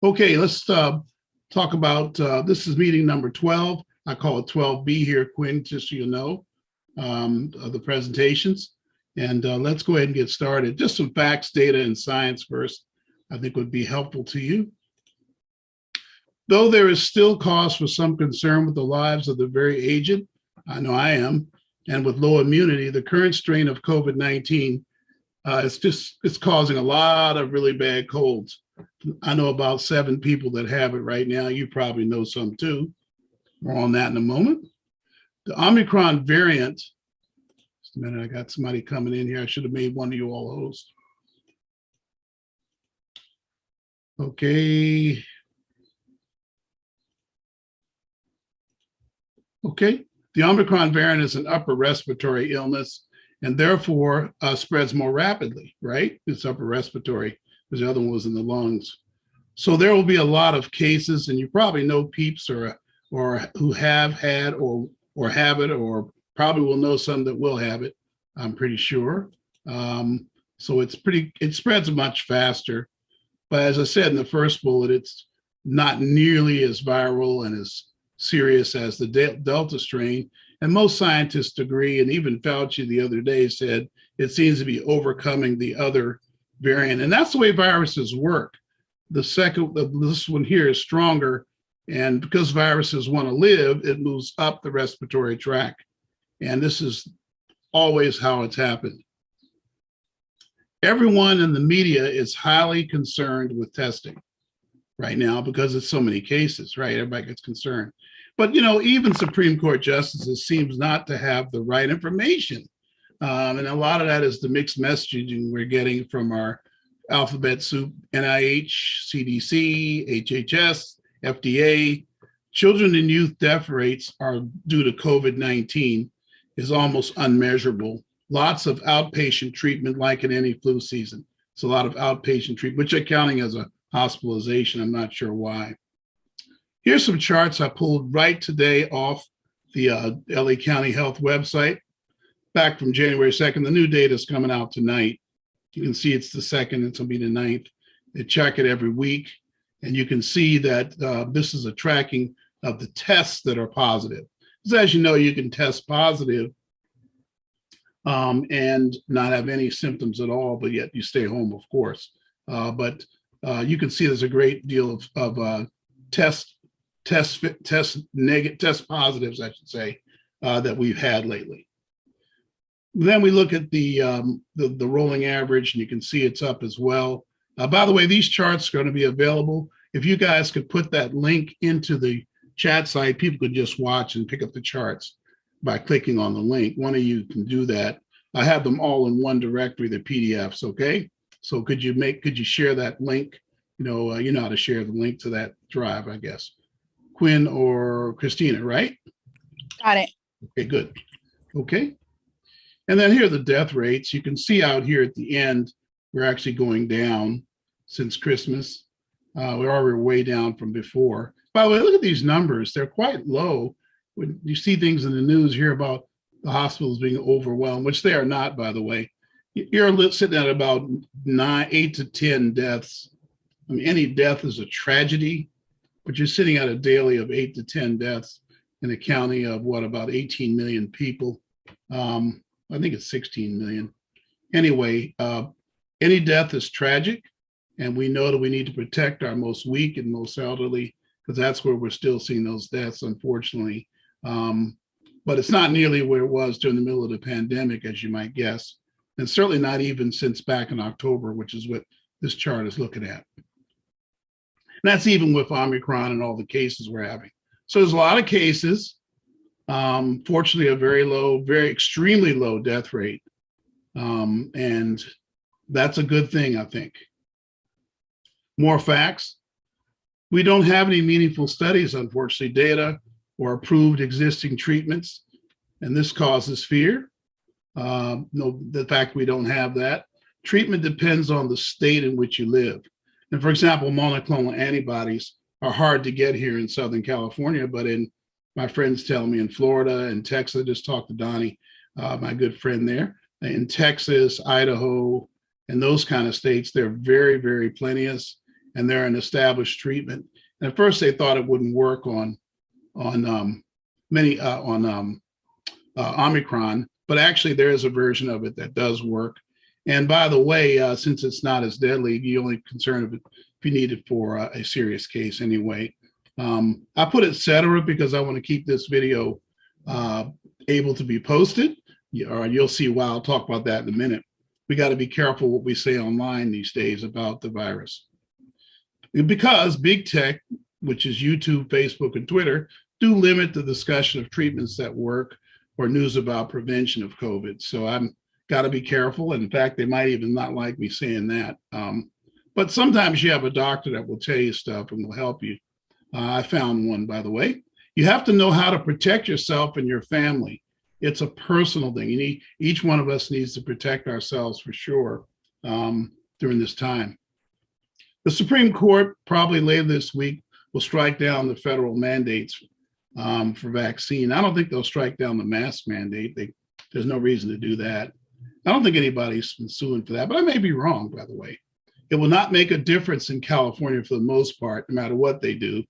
Okay, let's talk about, this is meeting number 12. I call it 12B here, Quinn, just so you know, of the presentations. And let's go ahead and get started. Just some facts, data, and science first, I think would be helpful to you. Though there is still cause for some concern with the lives of the very aged, I know I am, and with low immunity, the current strain of COVID-19 it's causing a lot of really bad colds. I know about 7 people that have it right now. You probably know some too. More on that in a moment. The Omicron variant, just a minute, I got somebody coming in here. I should have made one of you all host. Okay. Okay. The Omicron variant is an upper respiratory illness and therefore spreads more rapidly, right? It's upper respiratory, because the other one was in the lungs. So there will be a lot of cases, and you probably know peeps or who have had or have it, or probably will know some that will have it, I'm pretty sure. So it spreads much faster. But as I said in the first bullet, it's not nearly as viral and as serious as the Delta strain. And most scientists agree, and even Fauci the other day said it seems to be overcoming the other variant. And that's the way viruses work. This one here is stronger. And because viruses want to live, it moves up the respiratory tract. And this is always how it's happened. Everyone in the media is highly concerned with testing right now because it's so many cases, right? Everybody gets concerned. But, you know, even Supreme Court justices seems not to have the right information. And a lot of that is the mixed messaging we're getting from our alphabet soup, NIH, CDC, HHS, FDA. Children and youth death rates are due to COVID-19 is almost unmeasurable. Lots of outpatient treatment like in any flu season. It's a lot of outpatient treatment, which are counting as a hospitalization. I'm not sure why. Here's some charts I pulled right today off the LA County Health website, back from January 2nd. The new data is coming out tonight. You can see it's the 2nd, it's gonna be the 9th. They check it every week. And you can see that this is a tracking of the tests that are positive. Because as you know, you can test positive and not have any symptoms at all, but yet you stay home, of course. But you can see there's a great deal of test positives, I should say, that we've had lately. Then we look at the rolling average, and you can see it's up as well. By the way, these charts are going to be available. If you guys could put that link into the chat site, people could just watch and pick up the charts by clicking on the link. One of you can do that. I have them all in one directory, the PDFs, okay? So could you share that link? You know how to share the link to that drive, I guess. Quinn or Christina, right? Got it. Okay, good. Okay. And then here are the death rates. You can see out here at the end, we're actually going down since Christmas. We're already way down from before. By the way, look at these numbers. They're quite low. When you see things in the news here about the hospitals being overwhelmed, which they are not, by the way, you're sitting at about 8 to 10 deaths. I mean, any death is a tragedy, but you're sitting at a daily of 8 to 10 deaths in a county of what, about 18 million people. I think it's 16 million. Anyway, any death is tragic, and we know that we need to protect our most weak and most elderly, because that's where we're still seeing those deaths, unfortunately. But it's not nearly where it was during the middle of the pandemic, as you might guess, and certainly not even since back in October, which is what this chart is looking at. And that's even with Omicron and all the cases we're having. So there's a lot of cases. Fortunately, a very extremely low death rate. And that's a good thing, I think. More facts. We don't have any meaningful studies, unfortunately, data or approved existing treatments. And this causes fear. The fact we don't have that. Treatment depends on the state in which you live. And for example, monoclonal antibodies are hard to get here in Southern California, but my friends tell me in Florida and Texas, I just talked to Donnie, my good friend there, in Texas, Idaho, and those kind of states, they're very, very plenteous. and they're an established treatment. And at first they thought it wouldn't work on Omicron, but actually there is a version of it that does work. And by the way, since it's not as deadly, you only concerned if you need it for a serious case anyway. I put et cetera because I want to keep this video able to be posted. You'll see why. I'll talk about that in a minute. We got to be careful what we say online these days about the virus. Because big tech, which is YouTube, Facebook, and Twitter, do limit the discussion of treatments that work or news about prevention of COVID. So I'm got to be careful. And in fact, they might even not like me saying that. But sometimes you have a doctor that will tell you stuff and will help you. I found one, by the way. You have to know how to protect yourself and your family. It's a personal thing. Each one of us needs to protect ourselves for sure during this time. The Supreme Court probably later this week will strike down the federal mandates for vaccine. I don't think they'll strike down the mask mandate. There's no reason to do that. I don't think anybody's been suing for that, but I may be wrong, by the way. It will not make a difference in California for the most part, no matter what they do.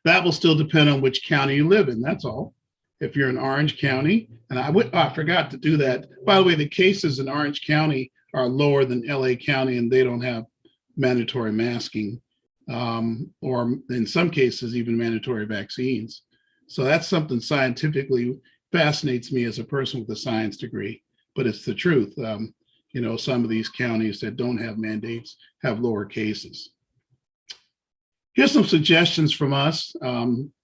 That will still depend on which county you live in, that's all. If you're in Orange County, and I forgot to do that. By the way, the cases in Orange County are lower than LA County, and they don't have mandatory masking, or in some cases, even mandatory vaccines. So that's something scientifically fascinates me as a person with a science degree, but it's the truth. Some of these counties that don't have mandates have lower cases. Here's some suggestions from us,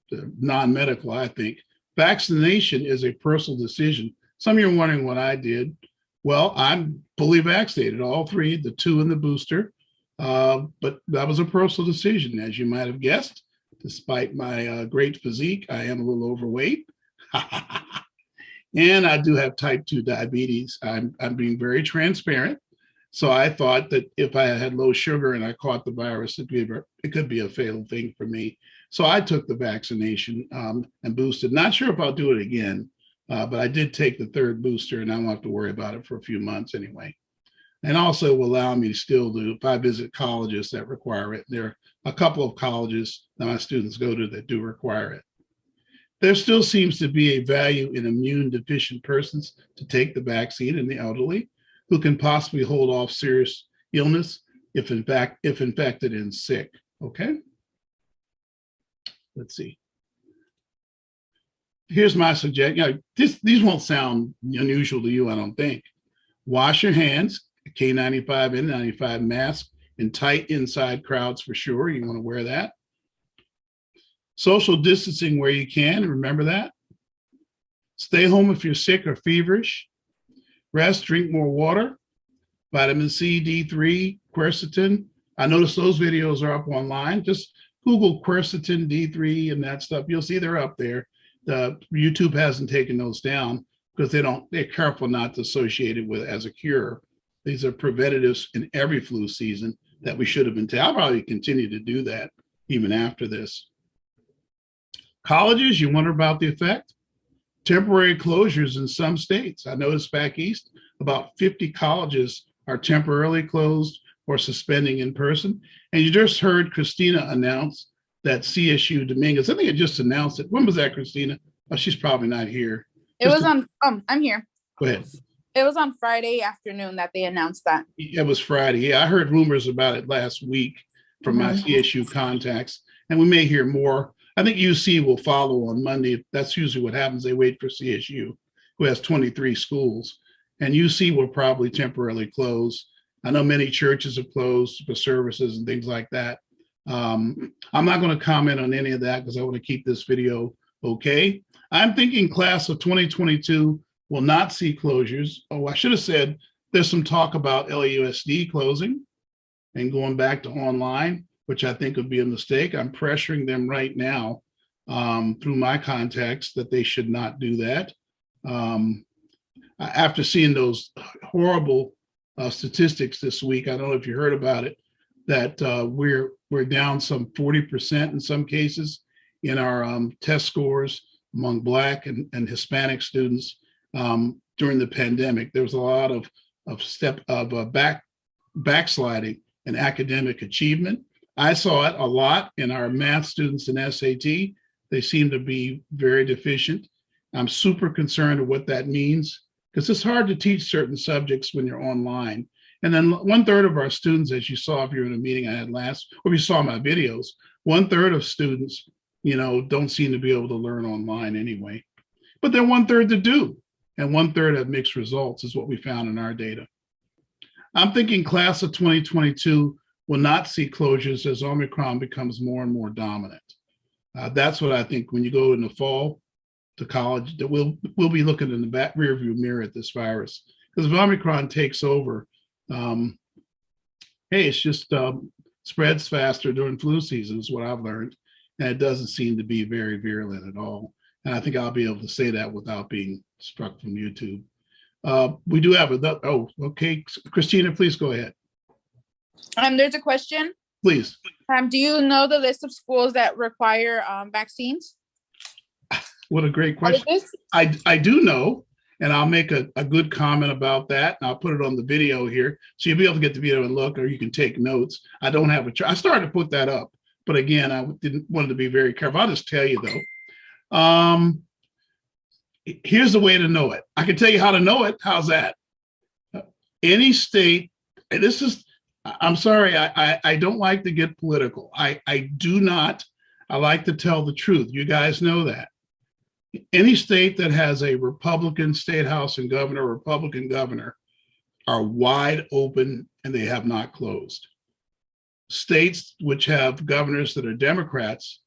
non-medical, I think. Vaccination is a personal decision. Some of you are wondering what I did. Well, I'm fully vaccinated, all three, the 2 and the booster. But that was a personal decision, as you might have guessed. Despite my great physique, I am a little overweight. And I do have type 2 diabetes. I'm being very transparent. So I thought that if I had low sugar and I caught the virus, it could be a fatal thing for me. So I took the vaccination and boosted. Not sure if I'll do it again, but I did take the 3rd booster and I won't have to worry about it for a few months anyway. And also will allow me to still do, if I visit colleges that require it, there are a couple of colleges that my students go to that do require it. There still seems to be a value in immune deficient persons to take the vaccine and the elderly who can possibly hold off serious illness if infected and sick, okay? Let's see. Here's my suggestion. These won't sound unusual to you, I don't think. Wash your hands, K95, N95 mask in tight inside crowds for sure. You want to wear that. Social distancing where you can, remember that. Stay home if you're sick or feverish. Rest, drink more water. Vitamin C, D3, quercetin. I noticed those videos are up online. Just Google quercetin, D3, and that stuff. You'll see they're up there. YouTube hasn't taken those down because they're careful not to associate it with as a cure. These are preventatives in every flu season that we should have been taking. I'll probably continue to do that even after this. Colleges, you wonder about the effect? Temporary closures in some states. I noticed back east, about 50 colleges are temporarily closed or suspending in person. And you just heard Christina announce that CSU Dominguez, I think it just announced it. When was that, Christina? Oh, she's probably not here. I'm here. Go ahead. It was on Friday afternoon that they announced that. It was Friday. Yeah, I heard rumors about it last week from my CSU contacts, and we may hear more. I think UC will follow on Monday. That's usually what happens. They wait for CSU, who has 23 schools, and UC will probably temporarily close. I know many churches have closed for services and things like that. I'm not going to comment on any of that because I want to keep this video okay. I'm thinking class of 2022 will not see closures. Oh, I should have said there's some talk about LAUSD closing and going back to online, which I think would be a mistake. I'm pressuring them right now through my contacts that they should not do that. After seeing those horrible statistics this week, I don't know if you heard about it, that we're down some 40% in some cases in our test scores among Black and Hispanic students during the pandemic. There was a lot of backsliding and academic achievement. I saw it a lot in our math students in SAT. They seem to be very deficient. I'm super concerned with what that means because it's hard to teach certain subjects when you're online. And then 1/3 of our students, as you saw if you're in a meeting I had last, or you saw my videos, 1/3 of students, don't seem to be able to learn online anyway. But then 1/3 that do, and 1/3 have mixed results is what we found in our data. I'm thinking class of 2022 will not see closures as Omicron becomes more and more dominant. That's what I think when you go in the fall to college, that we'll be looking in the back rearview mirror at this virus. Because if Omicron takes over, hey, it's just spreads faster during flu season is what I've learned. And it doesn't seem to be very virulent at all. And I think I'll be able to say that without being struck from YouTube. We do have okay. Christina, please go ahead. There's a question. Please. Do you know the list of schools that require vaccines? What a great question. I do know, and I'll make a good comment about that. And I'll put it on the video here. So you'll be able to get the video and look, or you can take notes. I don't have I started to put that up, but again, I wanted to be very careful. I'll just tell you though. Here's the way to know it. I can tell you how to know it. How's that? Any state, and this is, I'm sorry, I don't like to get political. I do not. I like to tell the truth. You guys know that. Any state that has a Republican state house and governor, Republican governor, are wide open and they have not closed. States which have governors that are Democrats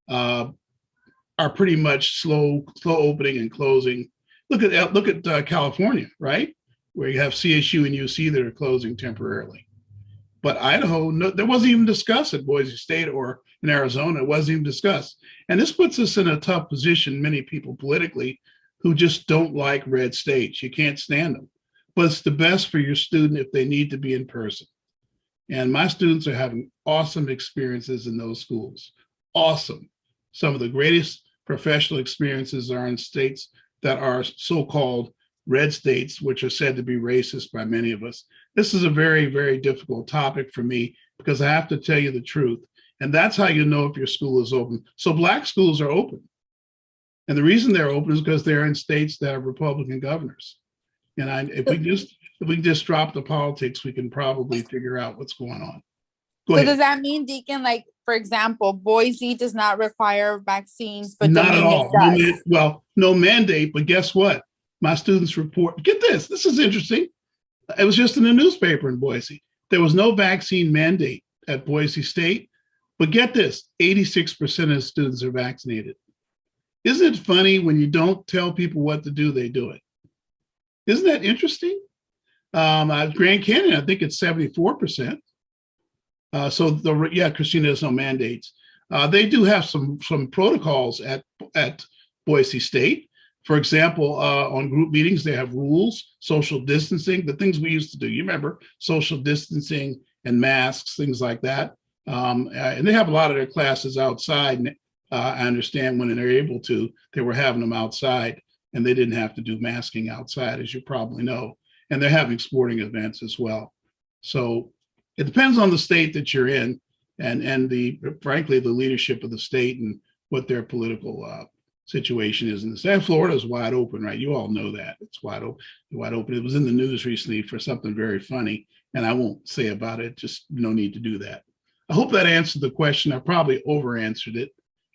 are pretty much slow opening and closing. Look at California, right? Where you have CSU and UC that are closing temporarily. But Idaho, no, there wasn't even discussed at Boise State or in Arizona. It wasn't even discussed. And this puts us in a tough position, many people politically, who just don't like red states. You can't stand them. But it's the best for your student if they need to be in person. And my students are having awesome experiences in those schools. Awesome. Some of the greatest professional experiences are in states that are so-called red states, which are said to be racist by many of us. This is a very, very difficult topic for me because I have to tell you the truth. And that's how you know if your school is open. So Black schools are open. And the reason they're open is because they're in states that have Republican governors. And if we just drop the politics, we can probably figure out what's going on. Go ahead. Does that mean, Deacon, like, for example, Boise does not require vaccines, but not at all. does? No mandate, but guess what? My students report, get this, this is interesting. It was just in the newspaper in Boise. There was no vaccine mandate at Boise State, but get this, 86% of students are vaccinated. Isn't it funny when you don't tell people what to do, they do it? Isn't that interesting? Grand Canyon, I think it's 74%. Christina, there's no mandates. They do have some protocols at Boise State. For example, on group meetings, they have rules, social distancing, the things we used to do. You remember social distancing and masks, things like that. And they have a lot of their classes outside. I understand when they're able to, they were having them outside and they didn't have to do masking outside, as you probably know. And they're having sporting events as well. So it depends on the state that you're in and frankly, the leadership of the state and what their political situation is in the state. Florida is wide open, right? You all know that. It's wide open. It was in the news recently for something very funny, and I won't say about it, just no need to do that. I hope that answered the question. I probably over-answered it.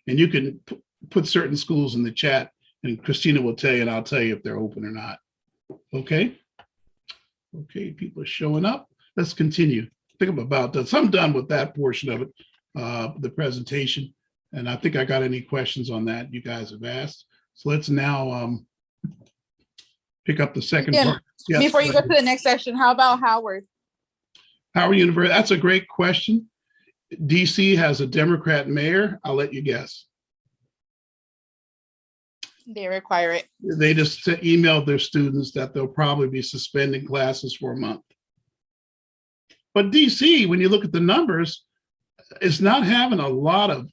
And you can put certain schools in the chat, and Christina will tell you, and I'll tell you if they're open or not. Okay? Okay, people are showing up. Let's continue. I think I'm about done. So I'm done with that portion of it, the presentation. And I think I got any questions on that you guys have asked. So let's now pick up the second part. Yes, before you go to the next section, how about Howard? Howard University, that's a great question. DC has a Democrat mayor. I'll let you guess. They require it. They just emailed their students that they'll probably be suspending classes for a month. But DC, when you look at the numbers, is not having a lot of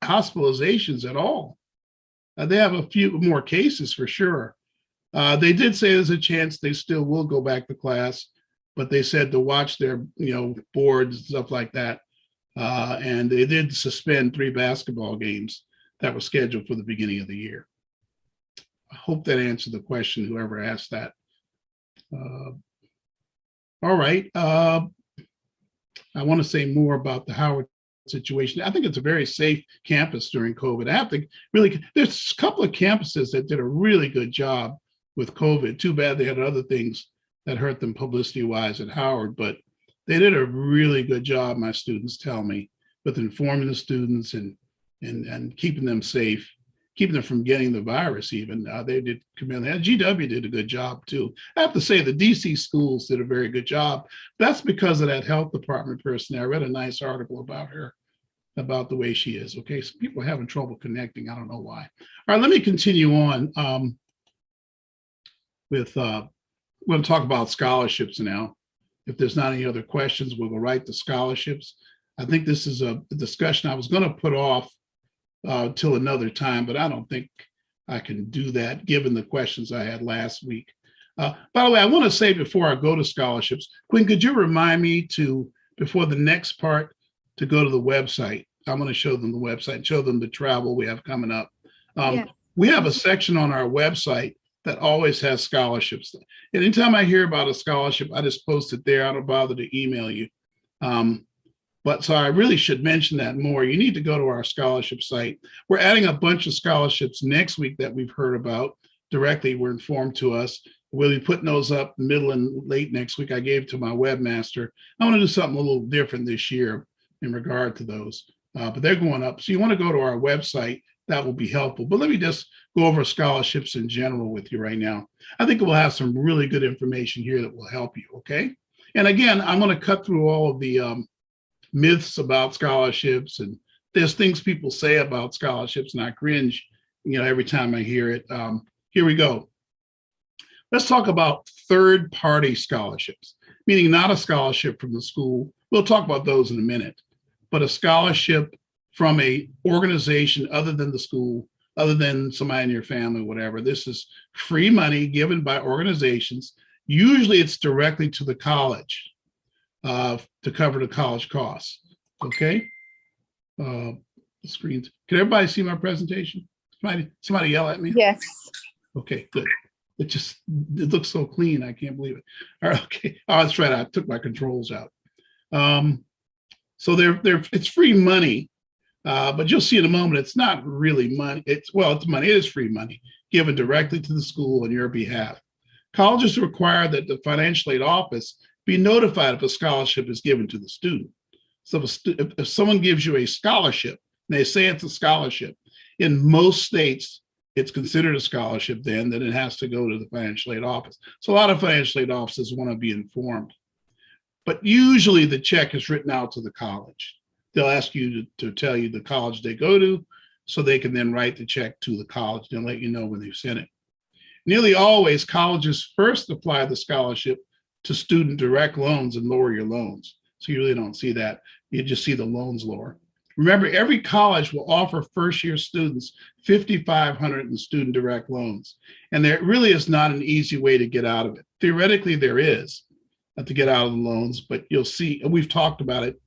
hospitalizations at all. They have a few more cases for sure. They did say there's a chance they still will go back to class, but they said to watch their, boards and stuff like that. And they did suspend 3 basketball games that were scheduled for the beginning of the year. I hope that answered the question, whoever asked that. All right. I want to say more about the Howard situation. I think it's a very safe campus during COVID. I have to really, there's a couple of campuses that did a really good job with COVID. Too bad they had other things that hurt them publicity wise at Howard, but they did a really good job, my students tell me, with informing the students and keeping them safe, keeping them from getting the virus even. They did commend that. GW did a good job too. I have to say the DC schools did a very good job. That's because of that health department person. I read a nice article about her, about the way she is. Okay, so people are having trouble connecting. I don't know why. All right, let me continue on with, we're going to talk about scholarships now. If there's not any other questions, we'll go right to scholarships. I think this is a discussion I was going to put off till another time, but I don't think I can do that given the questions I had last week. By the way, I want to say before I go to scholarships, Quinn, could you remind me to, before the next part, to go to the website? I'm going to show them the website, show them the travel we have coming up. Yeah. We have a section on our website that always has scholarships. And anytime I hear about a scholarship, I just post it there. I don't bother to email you. But so I really should mention that more. You need to go to our scholarship site. We're adding a bunch of scholarships next week that we've heard about directly, were informed to us. We'll be putting those up middle and late next week. I gave to my webmaster. I want to do something a little different this year in regard to those, but they're going up. So you want to go to our website. That will be helpful. But let me just go over scholarships in general with you right now. I think we'll have some really good information here that will help you, okay? And again, I'm going to cut through all of the myths about scholarships, and there's things people say about scholarships, and I cringe, every time I hear it. Here we go. Let's talk about third-party scholarships, meaning not a scholarship from the school. We'll talk about those in a minute, but a scholarship from a organization other than the school, other than somebody in your family, whatever. This is free money given by organizations. Usually it's directly to the college to cover the college costs, okay? The screens. Can everybody see my presentation? Somebody yell at me? Yes. Okay, good. It looks so clean, I can't believe it. All right, okay. Oh, that's right, I took my controls out. So it's free money. But you'll see in a moment, it's not really money. It's money. It is free money given directly to the school on your behalf. Colleges require that the financial aid office be notified if a scholarship is given to the student. So if someone gives you a scholarship, and they say it's a scholarship, in most states, it's considered a scholarship then it has to go to the financial aid office. So a lot of financial aid offices want to be informed. But usually the check is written out to the college. They'll ask you to tell you the college they go to, so they can then write the check to the college. They'll let you know when they've sent it. Nearly always, colleges first apply the scholarship to student direct loans and lower your loans. So you really don't see that. You just see the loans lower. Remember, every college will offer first-year students $5,500 in student direct loans. And there really is not an easy way to get out of it. Theoretically, there is to get out of the loans, but you'll see, and we've talked about it,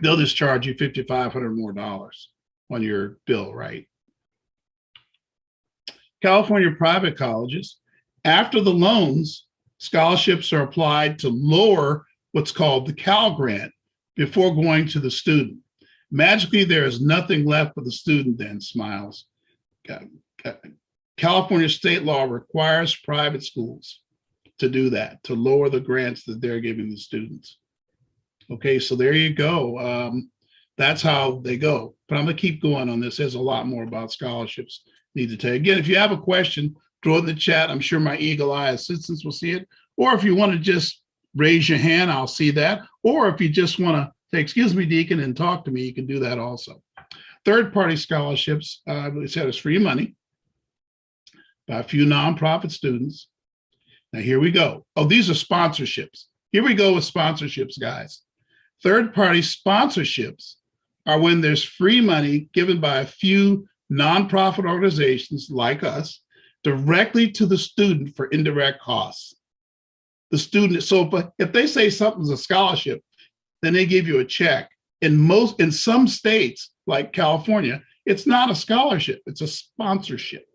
they'll just charge you $5,500 more on your bill, right? California private colleges, after the loans, scholarships are applied to lower what's called the Cal Grant before going to the student. Magically, there is nothing left for the student then, smiles. California state law requires private schools to do that, to lower the grants that they're giving the students. Okay, so there you go. That's how they go. But I'm going to keep going on this. There's a lot more about scholarships need to tell you. Again, if you have a question, throw it in the chat. I'm sure my eagle eye assistants will see it. Or if you want to just raise your hand, I'll see that. Or if you just want to say, excuse me, Deacon, and talk to me, you can do that also. Third-party scholarships, we said, is free money by a few nonprofit students. Now, here we go. Oh, these are sponsorships. Here we go with sponsorships, guys. Third-party sponsorships are when there's free money given by a few nonprofit organizations like us directly to the student for indirect costs. the student. So if they say something's a scholarship, then they give you a check. In some states, like California, it's not a scholarship, it's a sponsorship.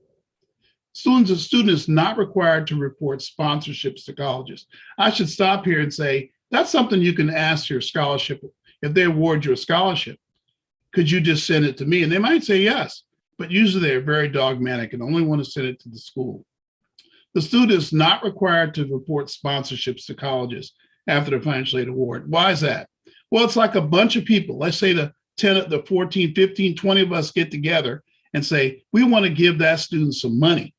A student is not required to report sponsorships to colleges. I should stop here and say, that's something you can ask your scholarship. If they award you a scholarship, could you just send it to me? And they might say yes, but usually they're very dogmatic and only want to send it to the school. The student is not required to report sponsorships to colleges after the financial aid award. Why is that? Well, it's like a bunch of people. Let's say the 14, 15, 20 of us get together and say, we want to give that student some money.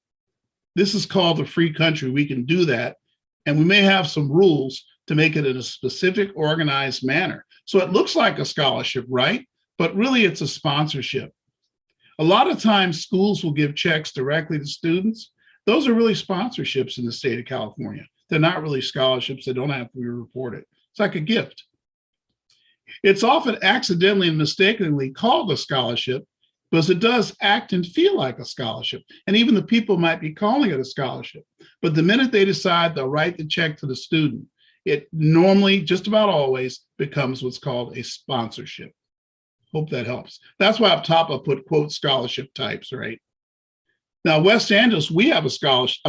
This is called a free country. We can do that. And we may have some rules to make it in a specific, organized manner. So it looks like a scholarship, right? But really it's a sponsorship. A lot of times schools will give checks directly to students. Those are really sponsorships in the state of California. They're not really scholarships. They don't have to be reported. It's like a gift. It's often accidentally and mistakenly called a scholarship because it does act and feel like a scholarship. And even the people might be calling it a scholarship. But the minute they decide they'll write the check to the student, it normally, just about always, becomes what's called a sponsorship. Hope that helps. That's why up top I put quote scholarship types, right? Now, West Angeles, we have a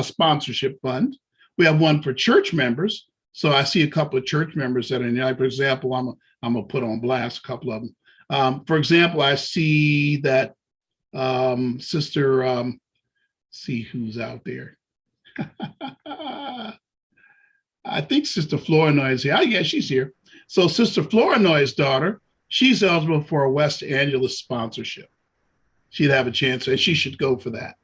sponsorship fund. We have one for church members. So I see a couple of church members that are in there. For example, I'm gonna put on blast a couple of them. For example, I see that Sister, see who's out there. I think Sister Flournoy is here. Oh, yeah, she's here. So Sister Flournoy's daughter, she's eligible for a West Angeles sponsorship. She'd have a chance, and she should go for that.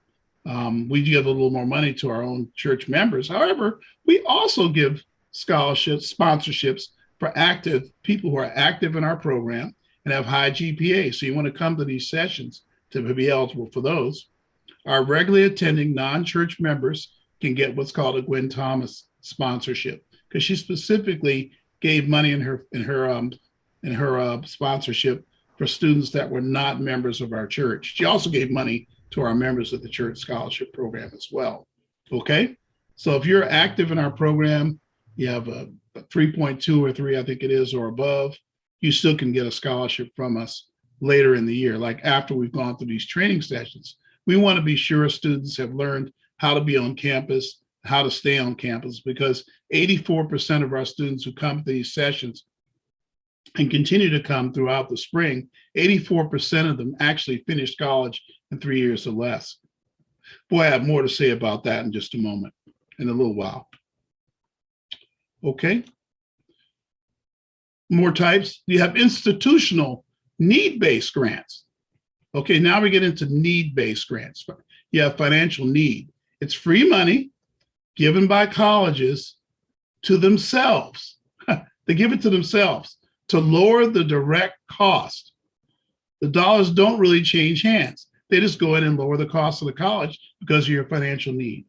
We give a little more money to our own church members. However, we also give scholarships, sponsorships for people who are active in our program and have high GPA. So you want to come to these sessions to be eligible for those. Our regularly attending non-church members can get what's called a Gwen Thomas sponsorship because she specifically gave money in her sponsorship for students that were not members of our church. She also gave money to our members of the church scholarship program as well. Okay, so if you're active in our program, you have a 3.2 or 3, I think it is, or above, you still can get a scholarship from us later in the year, like after we've gone through these training sessions. We want to be sure students have learned how to be on campus, how to stay on campus, because 84% of our students who come to these sessions and continue to come throughout the spring, 84% of them actually finished college in 3 years or less. Boy, I have more to say about that in just a moment, in a little while. Okay. More types. You have institutional need-based grants. Okay, now we get into need-based grants. You have financial need. It's free money given by colleges to themselves. They give it to themselves to lower the direct cost. The dollars don't really change hands. They just go in and lower the cost of the college because of your financial need.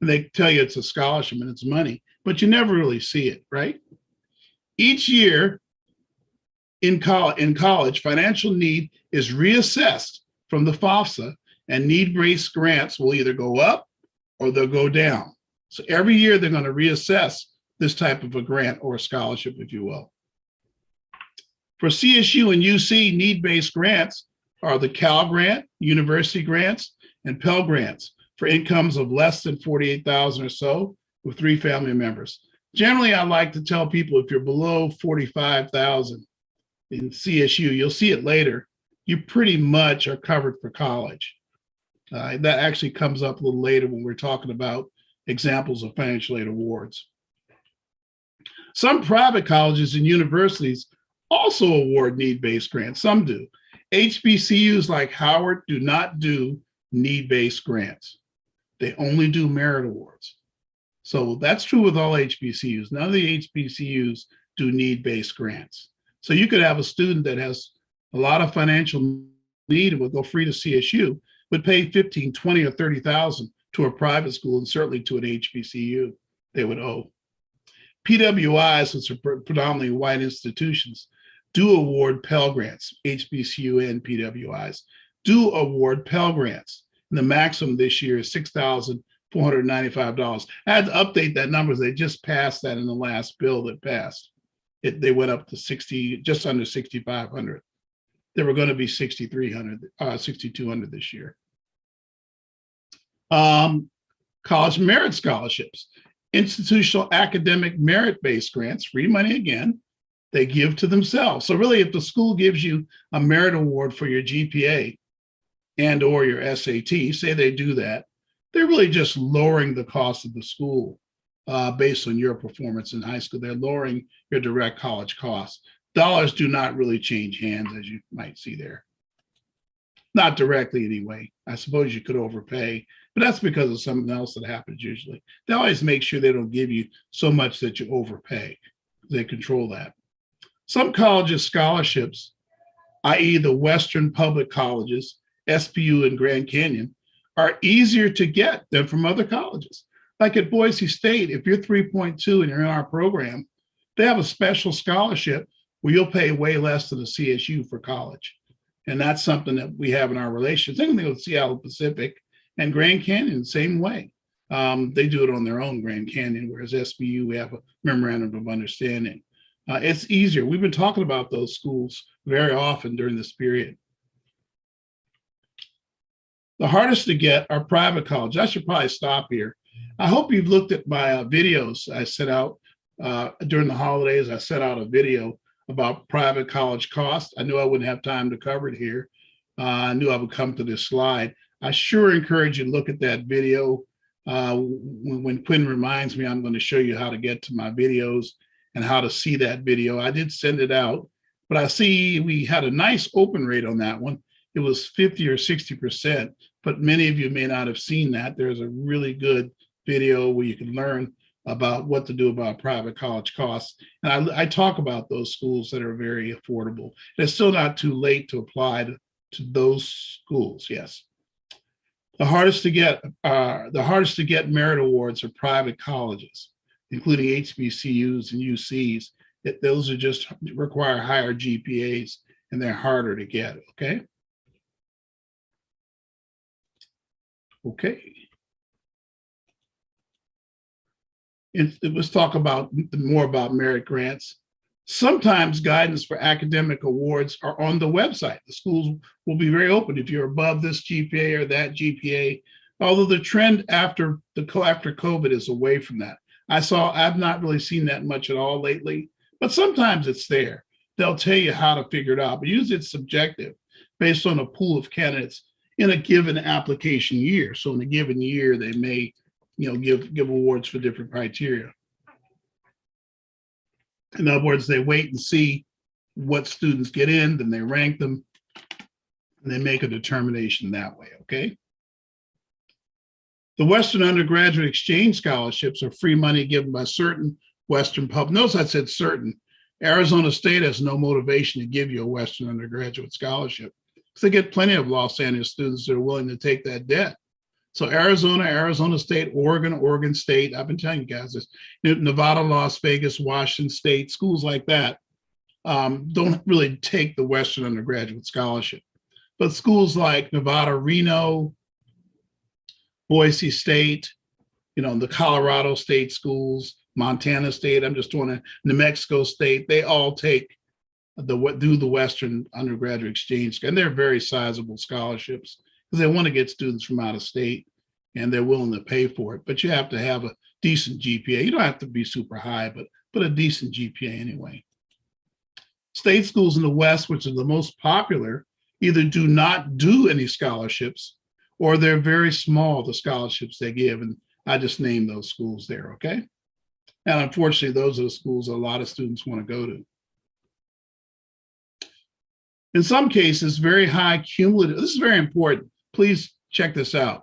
And they tell you it's a scholarship and it's money, but you never really see it, right? Each year in college, financial need is reassessed from the FAFSA, and need-based grants will either go up or they'll go down. So every year they're going to reassess this type of a grant or a scholarship, if you will. For CSU and UC, need-based grants are the Cal Grant, University Grants, and Pell Grants for incomes of less than $48,000 or so with 3 family members. Generally, I like to tell people if you're below $45,000 in CSU, you'll see it later, you pretty much are covered for college. That actually comes up a little later when we're talking about examples of financial aid awards. Some private colleges and universities also award need-based grants. Some do. HBCUs like Howard do not do need-based grants. They only do merit awards. So that's true with all HBCUs. None of the HBCUs do need-based grants. So you could have a student that has a lot of financial need and will go free to CSU, would pay $15,000, $20,000, or $30,000 to a private school and certainly to an HBCU they would owe. PWIs, which are predominantly white institutions, do award Pell Grants. HBCU and PWIs do award Pell Grants. And the maximum this year is $6,450 $495. I had to update that number. They just passed that in the last bill that passed. They went up to 60, just under 6,500. They were going to be 6,300, 6,200 this year. College merit scholarships, institutional academic merit-based grants, free money again, they give to themselves. So really, if the school gives you a merit award for your GPA and or your SAT, say they do that, they're really just lowering the cost of the school based on your performance in high school. They're lowering your direct college costs. Dollars do not really change hands, as you might see there. Not directly anyway. I suppose you could overpay, but that's because of something else that happens usually. They always make sure they don't give you so much that you overpay. They control that. Some colleges' scholarships, i.e. the Western public colleges, SPU and Grand Canyon, are easier to get than from other colleges. Like at Boise State, if you're 3.2 and you're in our program, they have a special scholarship where you'll pay way less than the CSU for college. And that's something that we have in our relationship. Same thing with Seattle Pacific and Grand Canyon, same way. They do it on their own, Grand Canyon, whereas SBU, we have a memorandum of understanding. It's easier. We've been talking about those schools very often during this period. The hardest to get are private colleges. I should probably stop here. I hope you've looked at my videos I set out during the holidays. I set out a video about private college costs. I knew I wouldn't have time to cover it here. I knew I would come to this slide. I sure encourage you to look at that video. When Quinn reminds me, I'm going to show you how to get to my videos and how to see that video. I did send it out, but I see we had a nice open rate on that one. It was 50 or 60%, but many of you may not have seen that. There's a really good video where you can learn about what to do about private college costs. And I talk about those schools that are very affordable. It's still not too late to apply to those schools, yes. The hardest to get merit awards are private colleges, including HBCUs and UCs. Those are just require higher GPAs and they're harder to get, okay? Okay. Let's talk about more about merit grants. Sometimes guidance for academic awards are on the website. The schools will be very open if you're above this GPA or that GPA, although the trend after COVID is away from that. I've not really seen that much at all lately, but sometimes it's there. They'll tell you how to figure it out, but usually it's subjective based on a pool of candidates in a given application year. So in a given year, they may give awards for different criteria. In other words, they wait and see what students get in, then they rank them, and they make a determination that way, okay? The Western Undergraduate Exchange Scholarships are free money given by certain Western public. Notice I said certain. Arizona State has no motivation to give you a Western Undergraduate Scholarship because they get plenty of Los Angeles students that are willing to take that debt. So Arizona State, Oregon State, I've been telling you guys this, Nevada, Las Vegas, Washington State, schools like that don't really take the Western Undergraduate Scholarship. But schools like Nevada, Reno, Boise State, the Colorado State schools, Montana State, I'm just doing it, New Mexico State, they all take the Western Undergraduate Exchange, and they're very sizable scholarships, because they want to get students from out of state and they're willing to pay for it. But you have to have a decent GPA. You don't have to be super high, but a decent GPA anyway. State schools in the West, which are the most popular, either do not do any scholarships or they're very small, the scholarships they give. And I just named those schools there, okay? And unfortunately, those are the schools a lot of students want to go to. In some cases, very high cumulative, this is very important. Please check this out.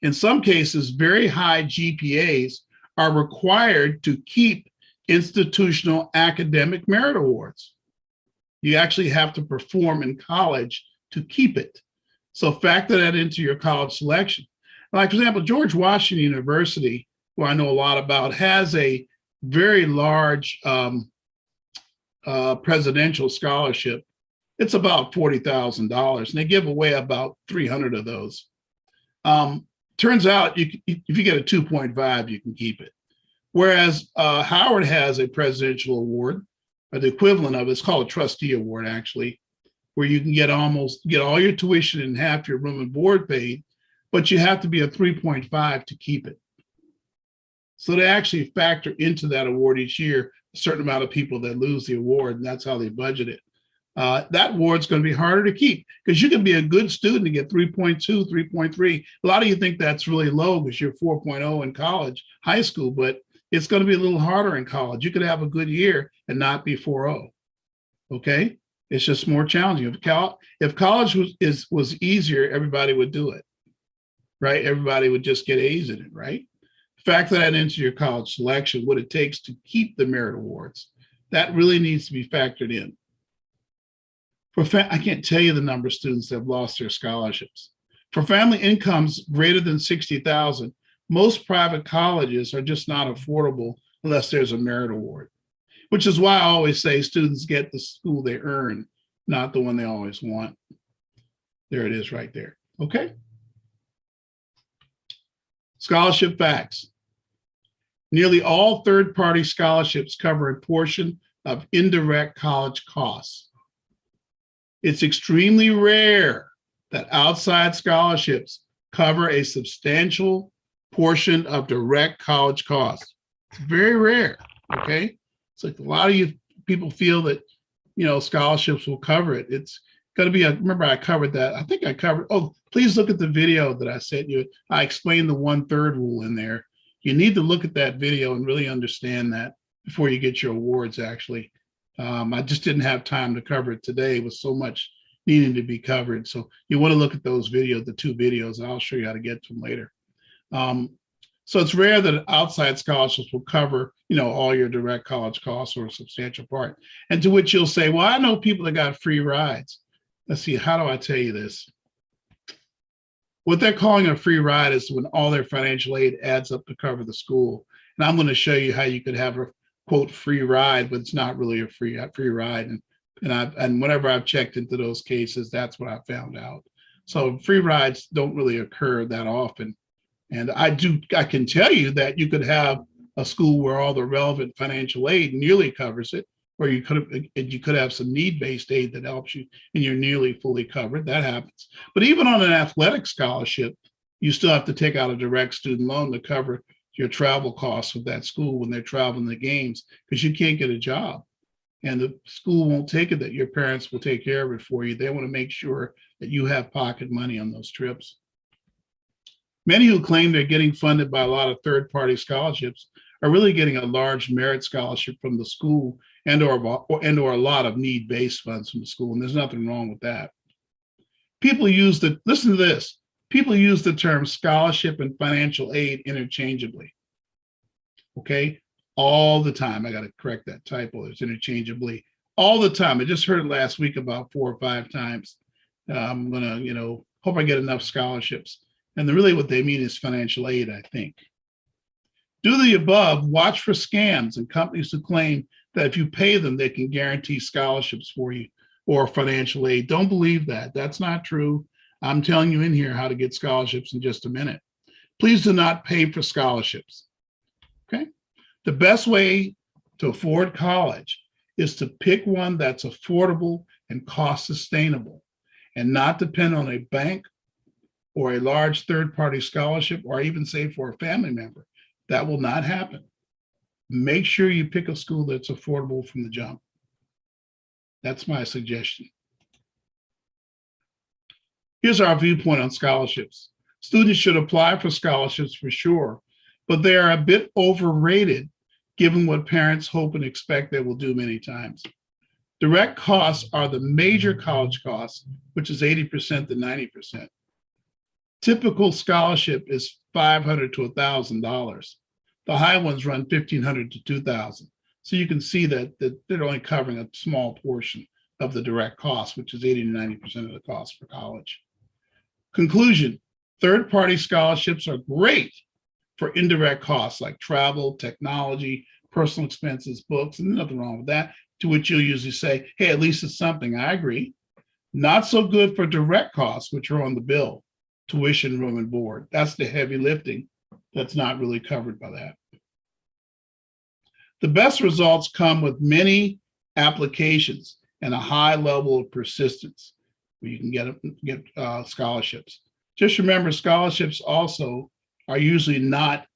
In some cases, very high GPAs are required to keep institutional academic merit awards. You actually have to perform in college to keep it. So factor that into your college selection. Like, for example, George Washington University, who I know a lot about, has a very large presidential scholarship. It's about $40,000, and they give away about 300 of those. turns out if you get a 2.5, you can keep it. Whereas Howard has a presidential award, or the equivalent of it. It's called a trustee award, actually, where you can get all your tuition and half your room and board paid, but you have to be a 3.5 to keep it. So they actually factor into that award each year a certain amount of people that lose the award, and that's how they budget it. That award's going to be harder to keep because you can be a good student and get 3.2, 3.3. A lot of you think that's really low because you're 4.0 in college, high school, but it's going to be a little harder in college. You could have a good year and not be 4.0. Okay, it's just more challenging. If college was easier, everybody would do it, right? Everybody would just get A's in it, right? Factor that into your college selection, what it takes to keep the merit awards. That really needs to be factored in. I can't tell you the number of students that have lost their scholarships. For family incomes greater than $60,000, most private colleges are just not affordable unless there's a merit award, which is why I always say students get the school they earn, not the one they always want. There it is right there. Okay. Scholarship facts. Nearly all third-party scholarships cover a portion of indirect college costs. It's extremely rare that outside scholarships cover a substantial portion of direct college costs. It's very rare, okay? It's like a lot of you people feel that, scholarships will cover it. It's going to be, remember I covered that. I think I covered, please look at the video that I sent you. I explained the 1/3 rule in there. You need to look at that video and really understand that before you get your awards, actually. I just didn't have time to cover it today with so much needing to be covered. So you want to look at those videos, the 2 videos, and I'll show you how to get to them later. So it's rare that outside scholarships will cover, all your direct college costs or a substantial part. And to which you'll say, well, I know people that got free rides. Let's see, how do I tell you this? What they're calling a free ride is when all their financial aid adds up to cover the school. And I'm going to show you how you could have a quote free ride, but it's not really a free ride. And whenever I've checked into those cases, that's what I found out. So free rides don't really occur that often. And I can tell you that you could have a school where all the relevant financial aid nearly covers it, or you could have some need-based aid that helps you and you're nearly fully covered. That happens. But even on an athletic scholarship, you still have to take out a direct student loan to cover your travel costs with that school when they're traveling the games, because you can't get a job. And the school won't take it that your parents will take care of it for you. They want to make sure that you have pocket money on those trips. Many who claim they're getting funded by a lot of third-party scholarships are really getting a large merit scholarship from the school and or a lot of need-based funds from the school, and there's nothing wrong with that. Listen to this, people use the term scholarship and financial aid interchangeably, okay? All the time. I got to correct that typo. It's interchangeably all the time. I just heard it last week about 4 or 5 times. I'm going to, hope I get enough scholarships. And really what they mean is financial aid, I think. Due to the above, watch for scams and companies who claim that if you pay them, they can guarantee scholarships for you or financial aid. Don't believe that. That's not true. I'm telling you in here how to get scholarships in just a minute. Please do not pay for scholarships, okay? The best way to afford college is to pick one that's affordable and cost sustainable and not depend on a bank or a large third-party scholarship or even say for a family member. That will not happen. Make sure you pick a school that's affordable from the jump. That's my suggestion. Here's our viewpoint on scholarships. Students should apply for scholarships for sure, but they are a bit overrated given what parents hope and expect they will do many times. Direct costs are the major college costs, which is 80% to 90%. Typical scholarship is $500 to $1,000. The high ones run $1,500 to $2,000. So you can see that they're only covering a small portion of the direct cost, which is 80 to 90% of the cost for college. Conclusion, third-party scholarships are great for indirect costs like travel, technology, personal expenses, books, and nothing wrong with that, to which you'll usually say, hey, at least it's something. I agree. Not so good for direct costs, which are on the bill. tuition, room, and board. That's the heavy lifting that's not really covered by that. The best results come with many applications and a high level of persistence where you can get scholarships. Just remember, scholarships also are usually not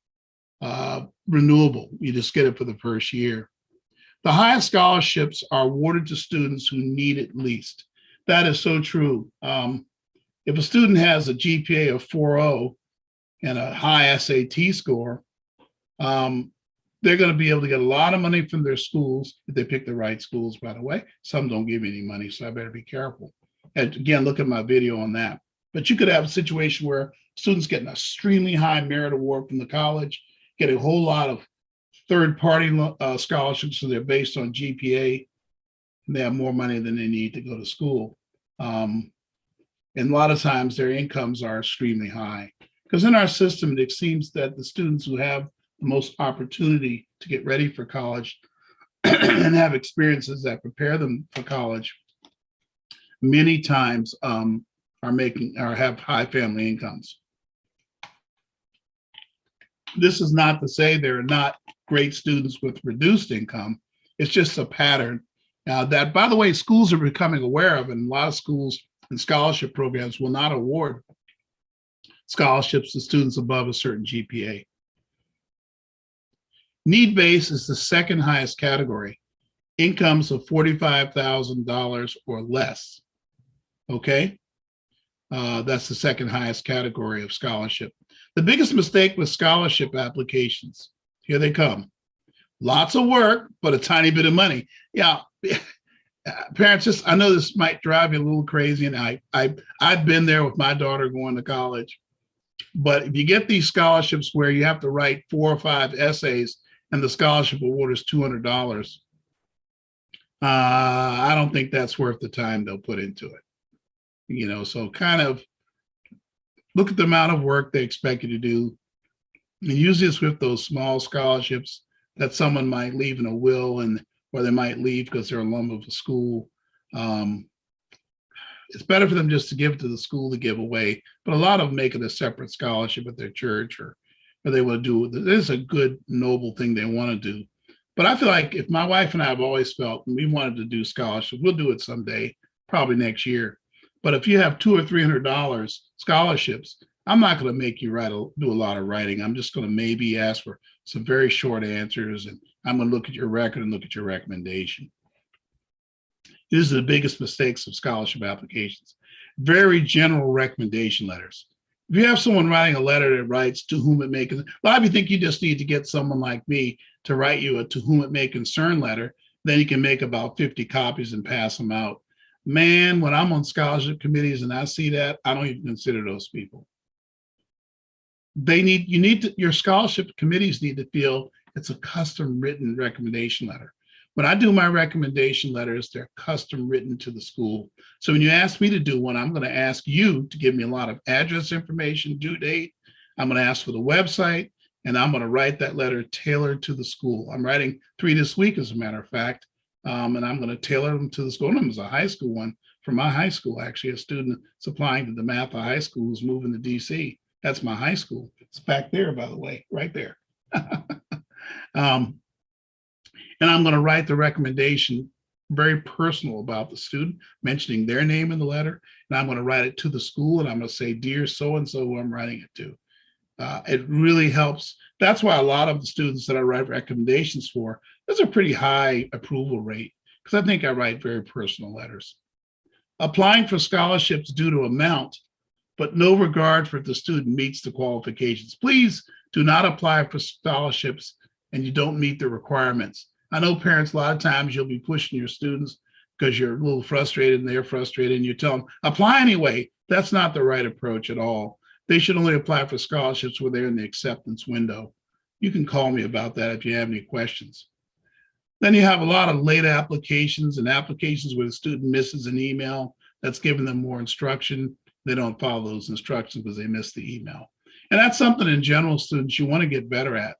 renewable. You just get it for the first year. The highest scholarships are awarded to students who need it least. That is so true. If a student has a GPA of 4.0 and a high SAT score, they're going to be able to get a lot of money from their schools if they pick the right schools, by the way. Some don't give any money, so I better be careful. And again, look at my video on that. But you could have a situation where students get an extremely high merit award from the college, get a whole lot of third-party scholarships, so they're based on GPA, and they have more money than they need to go to school. And a lot of times their incomes are extremely high. Because in our system, it seems that the students who have the most opportunity to get ready for college and have experiences that prepare them for college, many times have high family incomes. This is not to say there are not great students with reduced income. It's just a pattern that, by the way, schools are becoming aware of, and a lot of schools and scholarship programs will not award scholarships to students above a certain GPA. Need-based is the second highest category, incomes of $45,000 or less. Okay, that's the second highest category of scholarship. The biggest mistake with scholarship applications, here they come. Lots of work, but a tiny bit of money. Yeah, parents, I know this might drive you a little crazy, and I've been there with my daughter going to college. But if you get these scholarships where you have to write 4 or 5 essays and the scholarship award is $200, I don't think that's worth the time they'll put into it. You know, so kind of look at the amount of work they expect you to do. And usually it's with those small scholarships that someone might leave in a will, and or they might leave because they're a alum of a school. It's better for them just to give it to the school to give away, but a lot of them make it a separate scholarship at their church, or they want to do. This is a good, noble thing they want to do. But I feel like if my wife and I have always felt, and we wanted to do scholarships, we'll do it someday, probably next year. But if you have $200 or $300 scholarships, I'm not going to make you do a lot of writing. I'm just going to maybe ask for some very short answers, and I'm going to look at your record and look at your recommendation. These are the biggest mistakes of scholarship applications. Very general recommendation letters. If you have someone writing a letter that writes to whom it may concern, a lot of you think you just need to get someone like me to write you a to whom it may concern letter. Then you can make about 50 copies and pass them out. Man, when I'm on scholarship committees and I see that, I don't even consider those people. Your scholarship committees need to feel it's a custom written recommendation letter. When I do my recommendation letters, they're custom written to the school. So when you ask me to do one, I'm going to ask you to give me a lot of address information, due date. I'm going to ask for the website, and I'm going to write that letter tailored to the school. I'm writing 3 this week, as a matter of fact, and I'm going to tailor them to the school. One of them is a high school one from my high school, actually, a student applying to the Matha High School who's moving to DC. That's my high school. It's back there, by the way, right there. And I'm going to write the recommendation very personal about the student, mentioning their name in the letter. And I'm going to write it to the school, and I'm going to say, dear so-and-so, who I'm writing it to. It really helps. That's why a lot of the students that I write recommendations for, there's a pretty high approval rate, because I think I write very personal letters. Applying for scholarships due to amount, but no regard for if the student meets the qualifications. Please do not apply for scholarships and you don't meet the requirements. I know parents, a lot of times you'll be pushing your students because you're a little frustrated and they're frustrated, and you tell them, apply anyway. That's not the right approach at all. They should only apply for scholarships where they're in the acceptance window. You can call me about that if you have any questions. Then you have a lot of late applications and applications where the student misses an email that's giving them more instruction. They don't follow those instructions because they missed the email. And that's something in general, students, you want to get better at.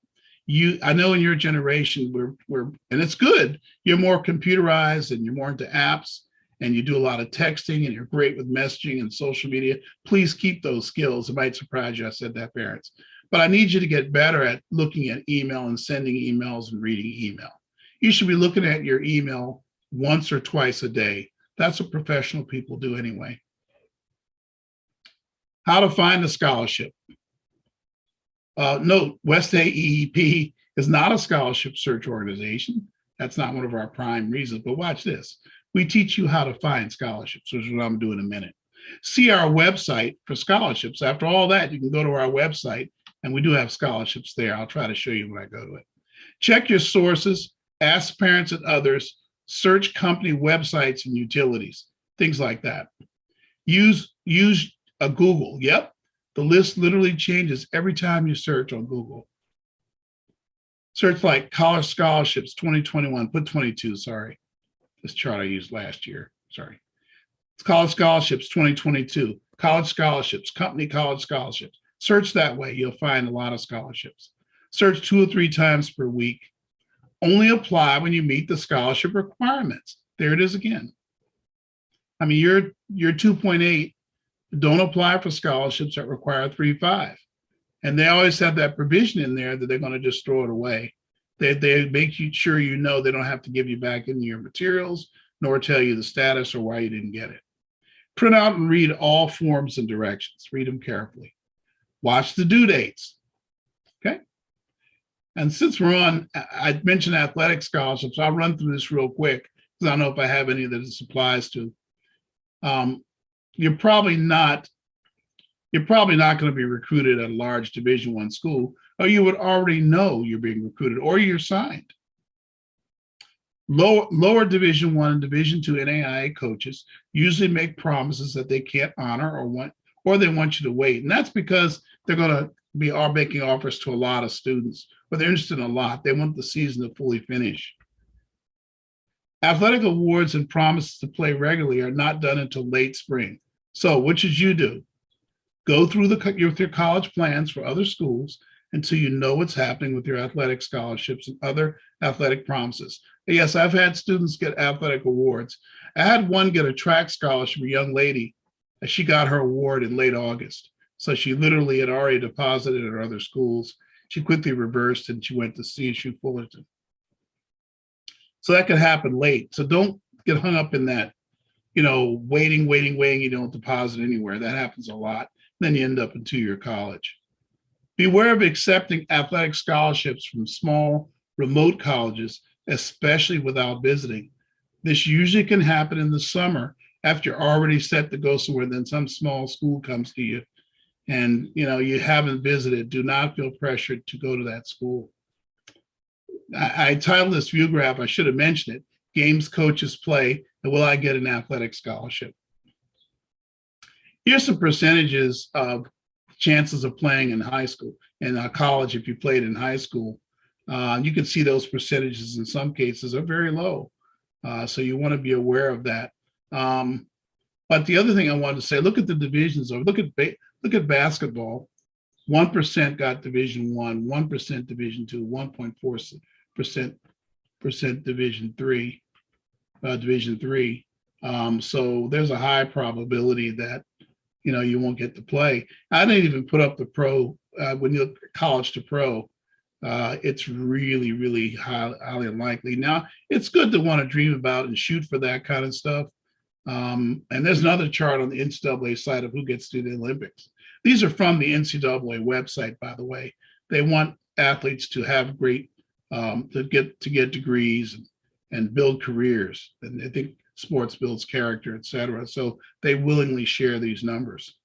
I know in your generation, and it's good, you're more computerized and you're more into apps, and you do a lot of texting and you're great with messaging and social media, please keep those skills. It might surprise you I said that, parents. But I need you to get better at looking at email and sending emails and reading email. You should be looking at your email once or twice a day. That's what professional people do anyway. How to find a scholarship. Note, West AEP is not a scholarship search organization. That's not one of our prime reasons, but watch this. We teach you how to find scholarships, which is what I'm doing in a minute. See our website for scholarships. After all that, you can go to our website, and we do have scholarships there. I'll try to show you when I go to it. Check your sources, ask parents and others, search company websites and utilities, things like that. Use a Google. Yep, the list literally changes every time you search on Google. Search like college scholarships 2021, put 22, sorry. This chart I used last year, sorry. It's college scholarships 2022, college scholarships, company college scholarships. Search that way, you'll find a lot of scholarships. Search 2 or 3 times per week. Only apply when you meet the scholarship requirements. There it is again. I mean, you're 2.8, don't apply for scholarships that require 3.5. And they always have that provision in there that they're going to just throw it away. They make sure you know they don't have to give you back any of your materials, nor tell you the status or why you didn't get it. Print out and read all forms and directions. Read them carefully. Watch the due dates. Okay. And since we're on, I mentioned athletic scholarships. I'll run through this real quick because I don't know if I have any that this applies to. You're probably not going to be recruited at a large Division I school, or you would already know you're being recruited or you're signed. Lower Division I and Division II NAIA coaches usually make promises that they can't honor or they want you to wait. And that's because they're going to be making offers to a lot of students, but they're interested in a lot. They want the season to fully finish. Athletic awards and promises to play regularly are not done until late spring. So what should you do? Go through your college plans for other schools until you know what's happening with your athletic scholarships and other athletic promises. Yes, I've had students get athletic awards. I had one get a track scholarship, a young lady, and she got her award in late August. So she literally had already deposited at other schools. She quickly reversed and she went to CSU Fullerton. So that could happen late. So don't get hung up in that, waiting, you don't deposit anywhere. That happens a lot. Then you end up in 2-year college. Beware of accepting athletic scholarships from small, remote colleges, especially without visiting. This usually can happen in the summer after you're already set to go somewhere, then some small school comes to you and you haven't visited. Do not feel pressured to go to that school. I titled this view graph, I should have mentioned it, Games Coaches Play, and Will I Get an Athletic Scholarship? Here's some percentages of chances of playing in high school, in college if you played in high school. You can see those percentages in some cases are very low. So you want to be aware of that. But the other thing I wanted to say, look at the divisions. Look at basketball. 1% got Division I, 1% Division II, 1.4% Division III. Division III. So there's a high probability that you won't get to play. I didn't even put up the pro when you look college to pro. It's really, really highly unlikely. Now, it's good to want to dream about and shoot for that kind of stuff. And there's another chart on the NCAA side of who gets to the Olympics. These are from the NCAA website, by the way. They want athletes to have great, to get degrees and build careers. And I think sports builds character, et cetera. So they willingly share these numbers.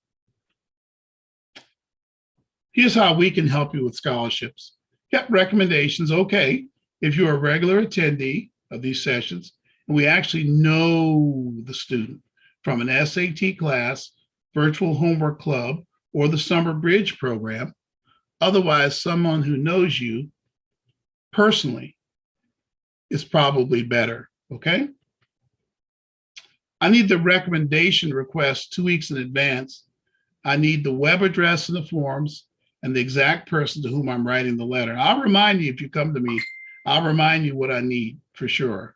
Here's how we can help you with scholarships. Get recommendations. Okay, if you're a regular attendee of these sessions, and we actually know the student from an SAT class, virtual homework club, or the summer bridge program, otherwise someone who knows you personally is probably better, okay? I need the recommendation request 2 weeks in advance. I need the web address and the forms and the exact person to whom I'm writing the letter. I'll remind you if you come to me, I'll remind you what I need for sure.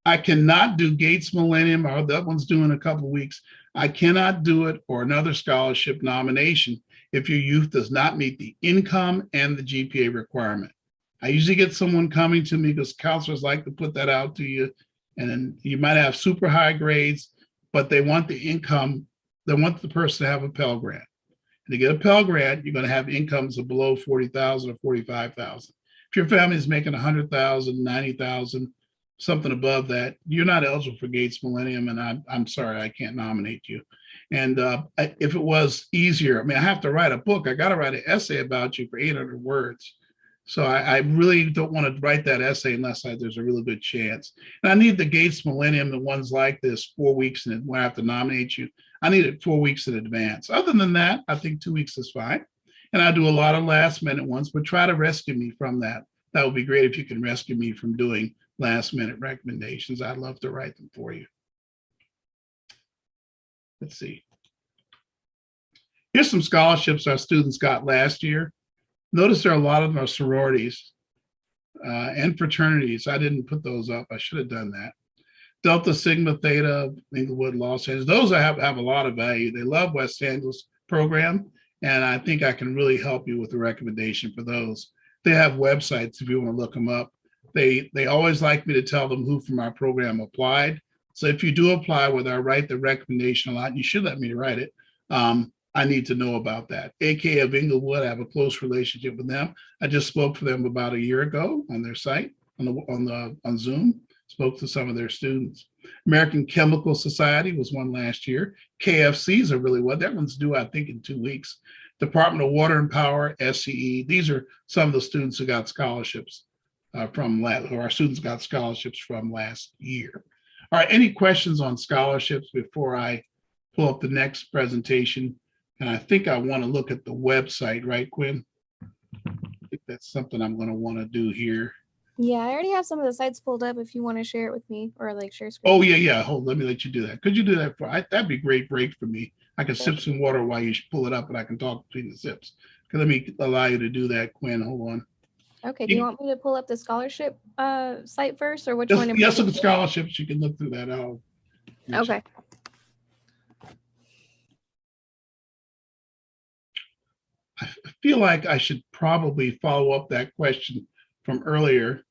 I cannot do Gates Millennium, or that one's due in a couple of weeks. I cannot do it or another scholarship nomination if your youth does not meet the income and the GPA requirement. I usually get someone coming to me because counselors like to put that out to you. And then you might have super high grades, but they want the income, they want the person to have a Pell Grant. And to get a Pell Grant, you're going to have incomes of below 40,000 or 45,000. If your family is making 100,000, 90,000, something above that, you're not eligible for Gates Millennium, and I'm sorry, I can't nominate you. And if it was easier, I mean, I have to write a book. I got to write an essay about you for 800 words. So I really don't want to write that essay unless there's a really good chance. And I need the Gates Millennium, the ones like this, 4 weeks, and when I have to nominate you, I need it 4 weeks in advance. Other than that, I think 2 weeks is fine. And I do a lot of last minute ones, but try to rescue me from that. That would be great if you can rescue me from doing last minute recommendations. I'd love to write them for you. Let's see. Here's some scholarships our students got last year. Notice there are a lot of them are sororities and fraternities. I didn't put those up. I should have done that. Delta Sigma Theta, Inglewood, Los Angeles. Those have a lot of value. They love West Angeles program, and I think I can really help you with the recommendation for those. They have websites if you want to look them up. They always like me to tell them who from our program applied. So if you do apply, whether I write the recommendation a lot, and you should let me write it, I need to know about that. AK of Inglewood, I have a close relationship with them. I just spoke for them about a year ago on their site, on Zoom, spoke to some of their students. American Chemical Society was one last year. KFCs are really what, that one's due, I think, in 2 weeks. Department of Water and Power, SCE. These are some of the students who got scholarships our students got scholarships from last year. All right, any questions on scholarships before I pull up the next presentation? And I think I want to look at the website, right, Quinn? I think that's something I'm going to want to do here. Yeah, I already have some of the sites pulled up if you want to share it with me or like share screen. Oh, yeah. Hold, let me let you do that. Could you do that that'd be a great break for me. I can sip some water while you pull it up and I can talk between the sips. Let me allow you to do that, Quinn. Hold on. Okay, do you want me to pull up the scholarship site first or which Yes, one? Yes, look at scholarships. You can look through that out. Okay. I feel like I should probably follow up that question from earlier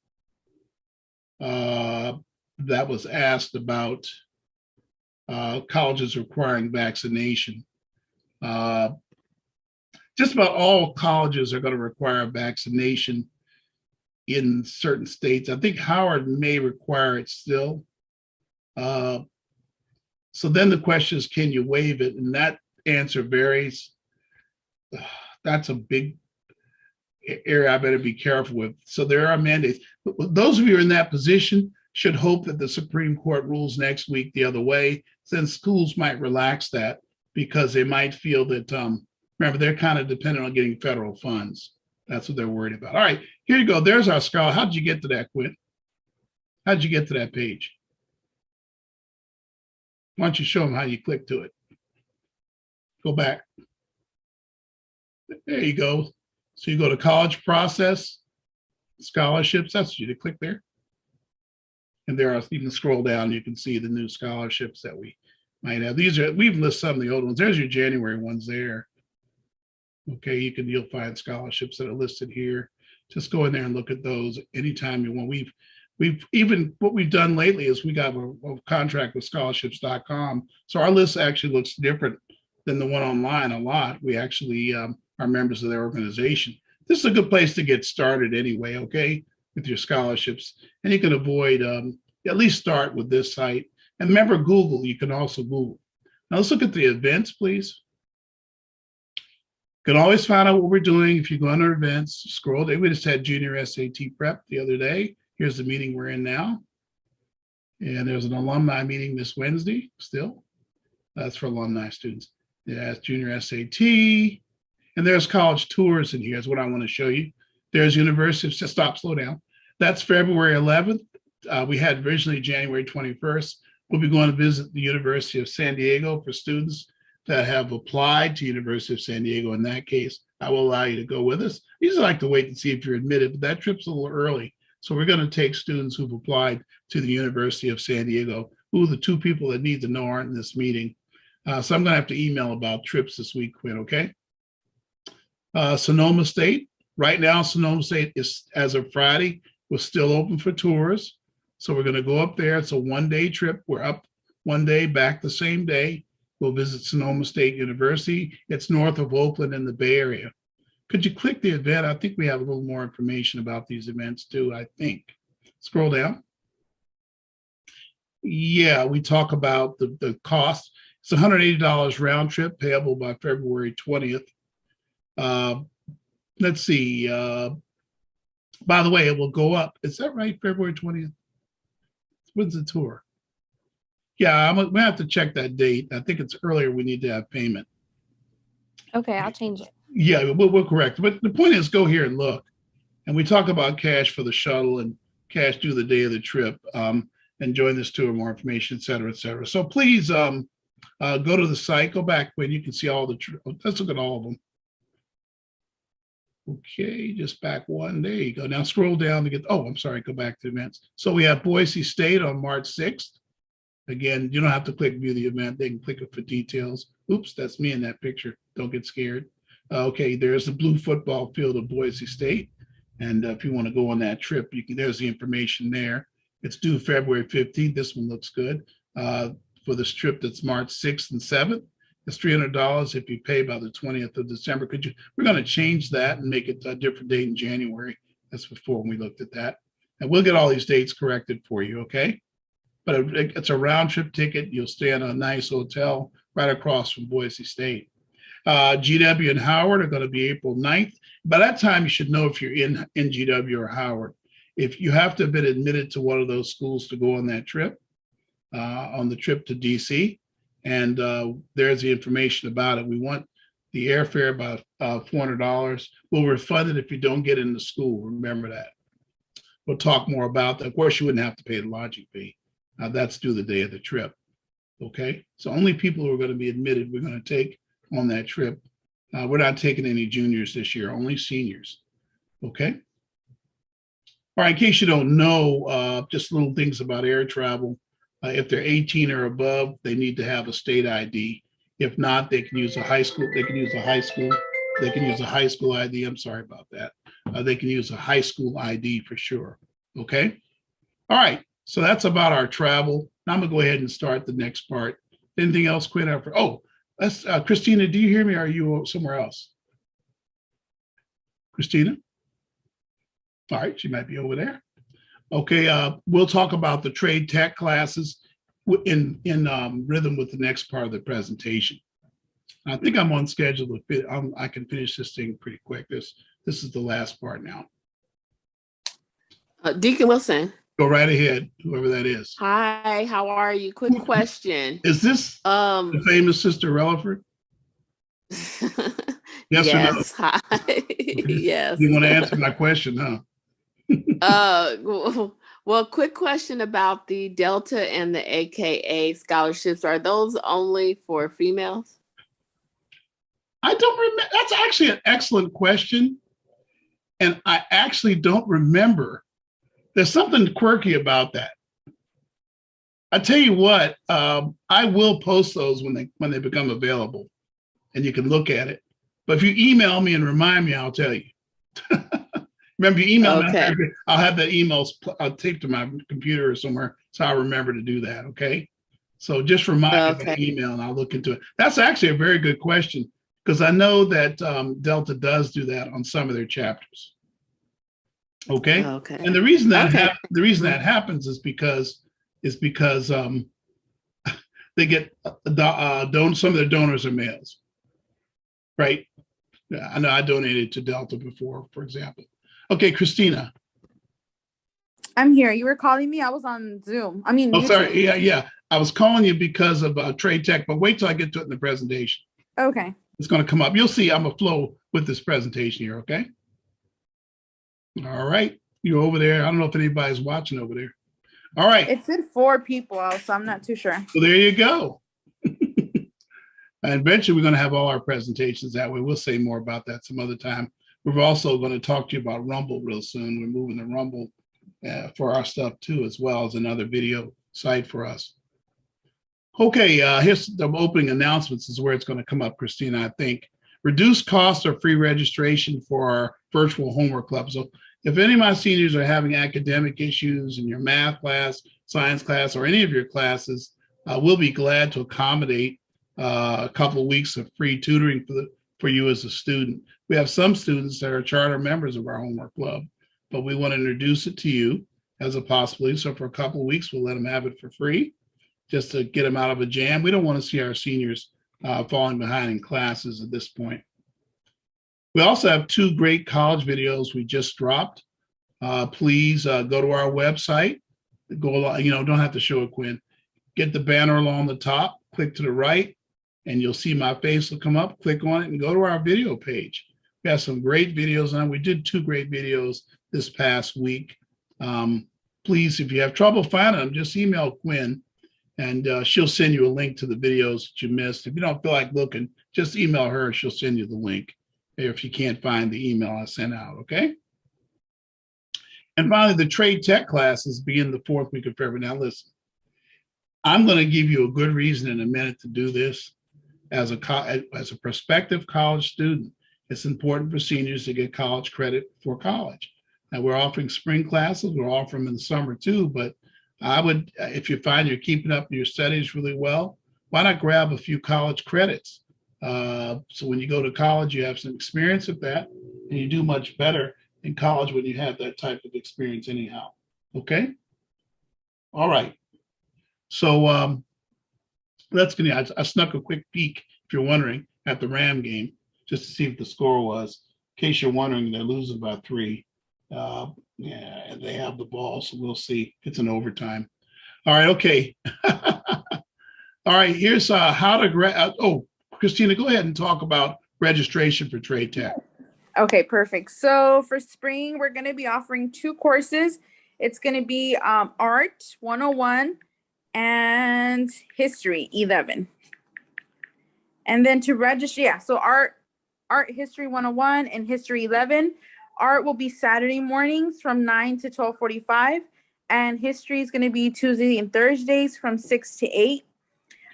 that was asked about colleges requiring vaccination. Just about all colleges are going to require vaccination in certain states. I think Howard may require it still. So then the question is, can you waive it? And that answer varies. That's a big area I better be careful with. So there are mandates. But those of you in that position should hope that the Supreme Court rules next week the other way, since schools might relax that because they might feel that, remember, they're kind of dependent on getting federal funds. That's what they're worried about. All right, here you go. There's our scholar. How did you get to that, Quinn? How did you get to that page? Why don't you show them how you click to it? Go back. There you go. So you go to college process, scholarships. That's you to click there. And there are, you can scroll down, you can see the new scholarships that we might have. These are, we've listed some of the old ones. There's your January ones there. Okay, you'll find scholarships that are listed here. Just go in there and look at those anytime you want. We've even, what we've done lately is we got a contract with scholarships.com. So our list actually looks different than the one online a lot. We actually are members of their organization. This is a good place to get started anyway, okay, with your scholarships. And you can avoid, at least start with this site. And remember Google, you can also Google. Now let's look at the events, please. You can always find out what we're doing if you go under events, scroll. We just had junior SAT prep the other day. Here's the meeting we're in now. And there's an alumni meeting this Wednesday still. That's for alumni students. Yeah, it's junior SAT. And there's college tours in here is what I want to show you. There's University of, slow down. That's February 11th. We had originally January 21st. We'll be going to visit the University of San Diego for students that have applied to University of San Diego. In that case, I will allow you to go with us. I usually like to wait and see if you're admitted, but that trip's a little early. So we're going to take students who've applied to the University of San Diego, who the two people that need to know aren't in this meeting. So I'm going to have to email about trips this week, Quinn, okay? Sonoma State, right now, Sonoma State is, as of Friday, was still open for tours. So we're going to go up there. It's a one-day trip. We're up one day, back the same day. We'll visit Sonoma State University. It's north of Oakland in the Bay Area. Could you click the event? I think we have a little more information about these events too, I think. Scroll down. Yeah, we talk about the cost. It's $180 round trip payable by February 20th. Let's see. By the way, it will go up. Is that right? February 20th? When's the tour? Yeah, we have to check that date. I think it's earlier. We need to have payment. Okay, I'll change it. Yeah, we'll correct. But the point is, go here and look. And we talk about cash for the shuttle and cash due the day of the trip. And join this tour, more information, et cetera, et cetera. So please go to the site, go back when you can see all the, let's look at all of them. Okay, just back one. There you go. Now scroll down to get, oh, I'm sorry, go back to events. So we have Boise State on March 6th. Again, you don't have to click view the event. They can click it for details. Oops, that's me in that picture. Don't get scared. Okay, there's the blue football field of Boise State. And if you want to go on that trip, you can, there's the information there. It's due February 15th. This one looks good. For this trip that's March 6th and 7th. It's $300 if you pay by the 20th of December. Could you? We're going to change that and make it a different date in January. That's before when we looked at that. And we'll get all these dates corrected for you, okay? But it's a round trip ticket. You'll stay in a nice hotel right across from Boise State. GW and Howard are going to be April 9th. By that time, you should know if you're in GW or Howard. If you have to have been admitted to one of those schools to go on that trip, on the trip to DC, and there's the information about it. We want the airfare about $400. We'll refund it if you don't get into school. Remember that. We'll talk more about that. Of course, you wouldn't have to pay the lodging fee. That's due the day of the trip. Okay, so only people who are going to be admitted, we're going to take on that trip. We're not taking any juniors this year, only seniors. Okay. All right, in case you don't know, just little things about air travel. If they're 18 or above, they need to have a state ID. If not, they can use a high school. They can use a high school. They can use a high school ID. I'm sorry about that. They can use a high school ID for sure. Okay. All right. So that's about our travel. Now I'm gonna go ahead and start the next part. Anything else, Quinn? Oh, that's Christina. Do you hear me? Or are you somewhere else? Christina? All right, she might be over there. Okay, we'll talk about the trade tech classes in rhythm with the next part of the presentation. I think I'm on schedule to fit. I can finish this thing pretty quick. This is the last part now. Deacon Wilson. Go right ahead, whoever that is. Hi, how are you? Quick question. Is this the famous Sister Relaford? Yes or no? Hi. Yes. You want to answer my question, huh? Well, quick question about the Delta and the AKA scholarships. Are those only for females? I don't remember. That's actually an excellent question. And I actually don't remember. There's something quirky about that. I tell you what, I will post those when they become available and you can look at it. But if you email me and remind me, I'll tell you. Remember, you email okay. me, I'll have that email taped to my computer or somewhere, so I'll remember to do that, okay? So just remind me by email and I'll look into it. That's actually a very good question, because I know that Delta does do that on some of their chapters. Okay. Okay. And the reason that happens is because they get some of their donors are males, right? I know I donated to Delta before, for example. Okay, Christina. I'm here. You were calling me. I was on Zoom. I mean, oh, YouTube. Sorry. Yeah. I was calling you because of trade tech, but wait till I get to it in the presentation. Okay. It's going to come up. You'll see I'm a flow with this presentation here. Okay. All right. You're over there. I don't know if anybody's watching over there. All right. It said 4 people, so I'm not too sure. So there you go. And eventually we're going to have all our presentations that way. We'll say more about that some other time. We're also going to talk to you about Rumble real soon. We're moving to Rumble for our stuff too, as well as another video site for us. Okay, here's the opening announcements is where it's going to come up, Christina, I think. Reduced costs or free registration for our virtual homework club. So if any of my seniors are having academic issues in your math class, science class, or any of your classes, we'll be glad to accommodate a couple of weeks of free tutoring for you as a student. We have some students that are charter members of our homework club, but we want to introduce it to you as a possibility. So for a couple of weeks, we'll let them have it for free, just to get them out of a jam. We don't want to see our seniors falling behind in classes at this point. We also have 2 great college videos we just dropped. Please go to our website. Don't have to show it, Quinn. Get the banner along the top, click to the right, and you'll see my face will come up. Click on it and go to our video page. We have some great videos on. We did 2 great videos this past week. Please, if you have trouble finding them, just email Quinn and she'll send you a link to the videos that you missed. If you don't feel like looking, just email her. She'll send you the link if you can't find the email I sent out, okay? And finally, the trade tech classes begin the 4th week of February. Now listen, I'm going to give you a good reason in a minute to do this. As a prospective college student, it's important for seniors to get college credit for college. Now we're offering spring classes, we're offering them in the summer too, but I would, if you find you're keeping up your studies really well, why not grab a few college credits? So when you go to college, you have some experience with that, and you do much better in college when you have that type of experience anyhow, okay? All right, so that's gonna, I snuck a quick peek, if you're wondering, at the Ram game, just to see what the score was. In case you're wondering, they're losing by 3. Yeah, and they have the ball, so we'll see. It's an overtime. All right, okay. All right, here's how to oh, Christina, go ahead and talk about registration for Trade Tech. Okay, perfect. So for spring, we're going to be offering 2 courses. It's going to be Art 101 and History 11. And then to register, yeah, so Art History 101 and History 11. Art will be Saturday mornings from 9 to 12:45, and history is going to be Tuesday and Thursdays from 6 to 8.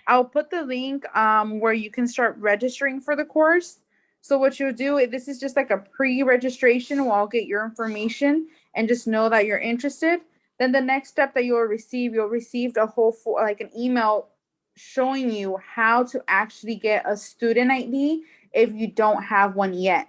I'll put the link where you can start registering for the course. So what you'll do, this is just like a pre-registration where I'll get your information and just know that you're interested. Then the next step that you'll receive a whole like an email showing you how to actually get a student ID if you don't have one yet.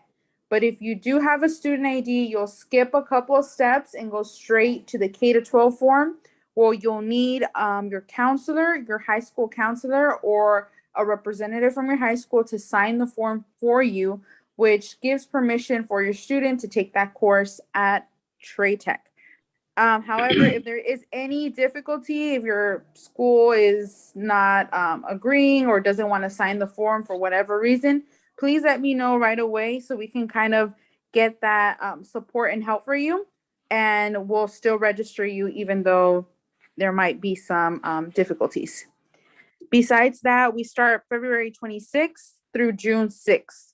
But if you do have a student ID, you'll skip a couple of steps and go straight to the K-12 form, where you'll need your counselor, your high school counselor, or a representative from your high school to sign the form for you, which gives permission for your student to take that course at Trade Tech. However, if there is any difficulty, if your school is not agreeing or doesn't want to sign the form for whatever reason, please let me know right away so we can kind of get that support and help for you. And we'll still register you even though there might be some difficulties. Besides that, we start February 26th through June 6th.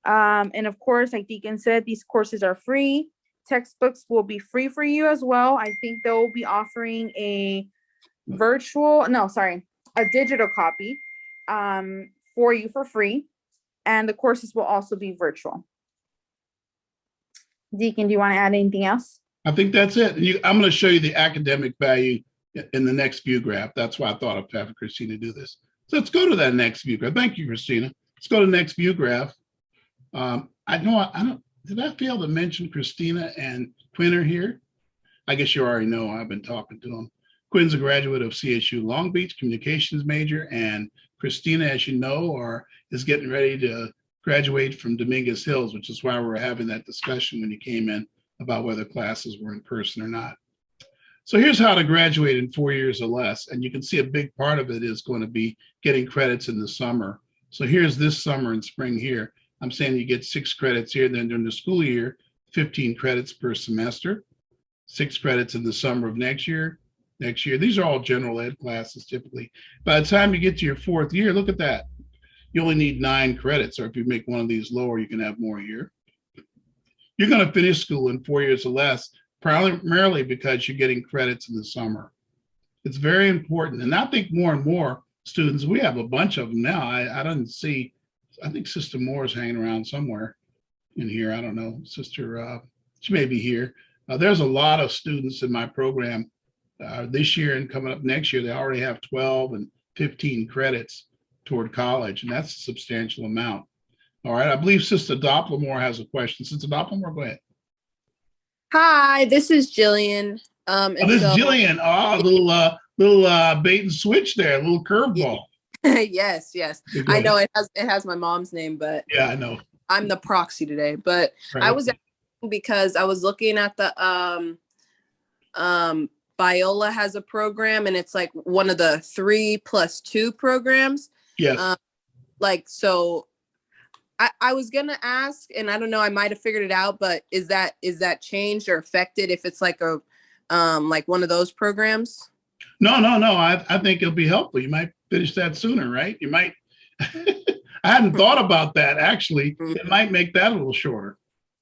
And of course, like Deacon said, these courses are free. Textbooks will be free for you as well. I think they'll be offering a digital copy for you for free. And the courses will also be virtual. Deacon, do you want to add anything else? I think that's it. I'm going to show you the academic value in the next view graph. That's why I thought of having Christina do this. So let's go to that next view graph. Thank you, Christina. Let's go to the next view graph. Did I fail to mention Christina and Quinn are here? I guess you already know. I've been talking to them. Quinn's a graduate of CSU Long Beach, communications major, and Christina, as you know, is getting ready to graduate from Dominguez Hills, which is why we were having that discussion when you came in about whether classes were in person or not. So here's how to graduate in 4 years or less. And you can see a big part of it is going to be getting credits in the summer. So here's this summer and spring here. I'm saying you get 6 credits here, then during the school year, 15 credits per semester, 6 credits in the summer of next year. These are all general ed classes typically. By the time you get to your 4th year, look at that. You only need 9 credits, or if you make one of these lower, you can have more here. You're going to finish school in 4 years or less primarily because you're getting credits in the summer. It's very important. And I think more and more students, we have a bunch of them now. I don't see, I think Sister Moore's hanging around somewhere in here. I don't know. Sister, she may be here. There's a lot of students in my program this year and coming up next year. They already have 12 and 15 credits toward college, and that's a substantial amount. All right. I believe Sister Dopplemore has a question. Sister Dopplemore, go ahead. Hi, this is Jillian. Oh, this is Jillian. Oh, little bait and switch there, a little curveball. Yes. I know it has my mom's name, but yeah, I know. I'm the proxy today. But Right. I was asking because I was looking at the Biola has a program, and it's like one of the 3+2 programs. Yes. So I was gonna ask, and I don't know, I might have figured it out, but is that changed or affected if it's like a like one of those programs? No. I think it'll be helpful. You might finish that sooner, right? You might. I hadn't thought about that actually. It might make that a little shorter.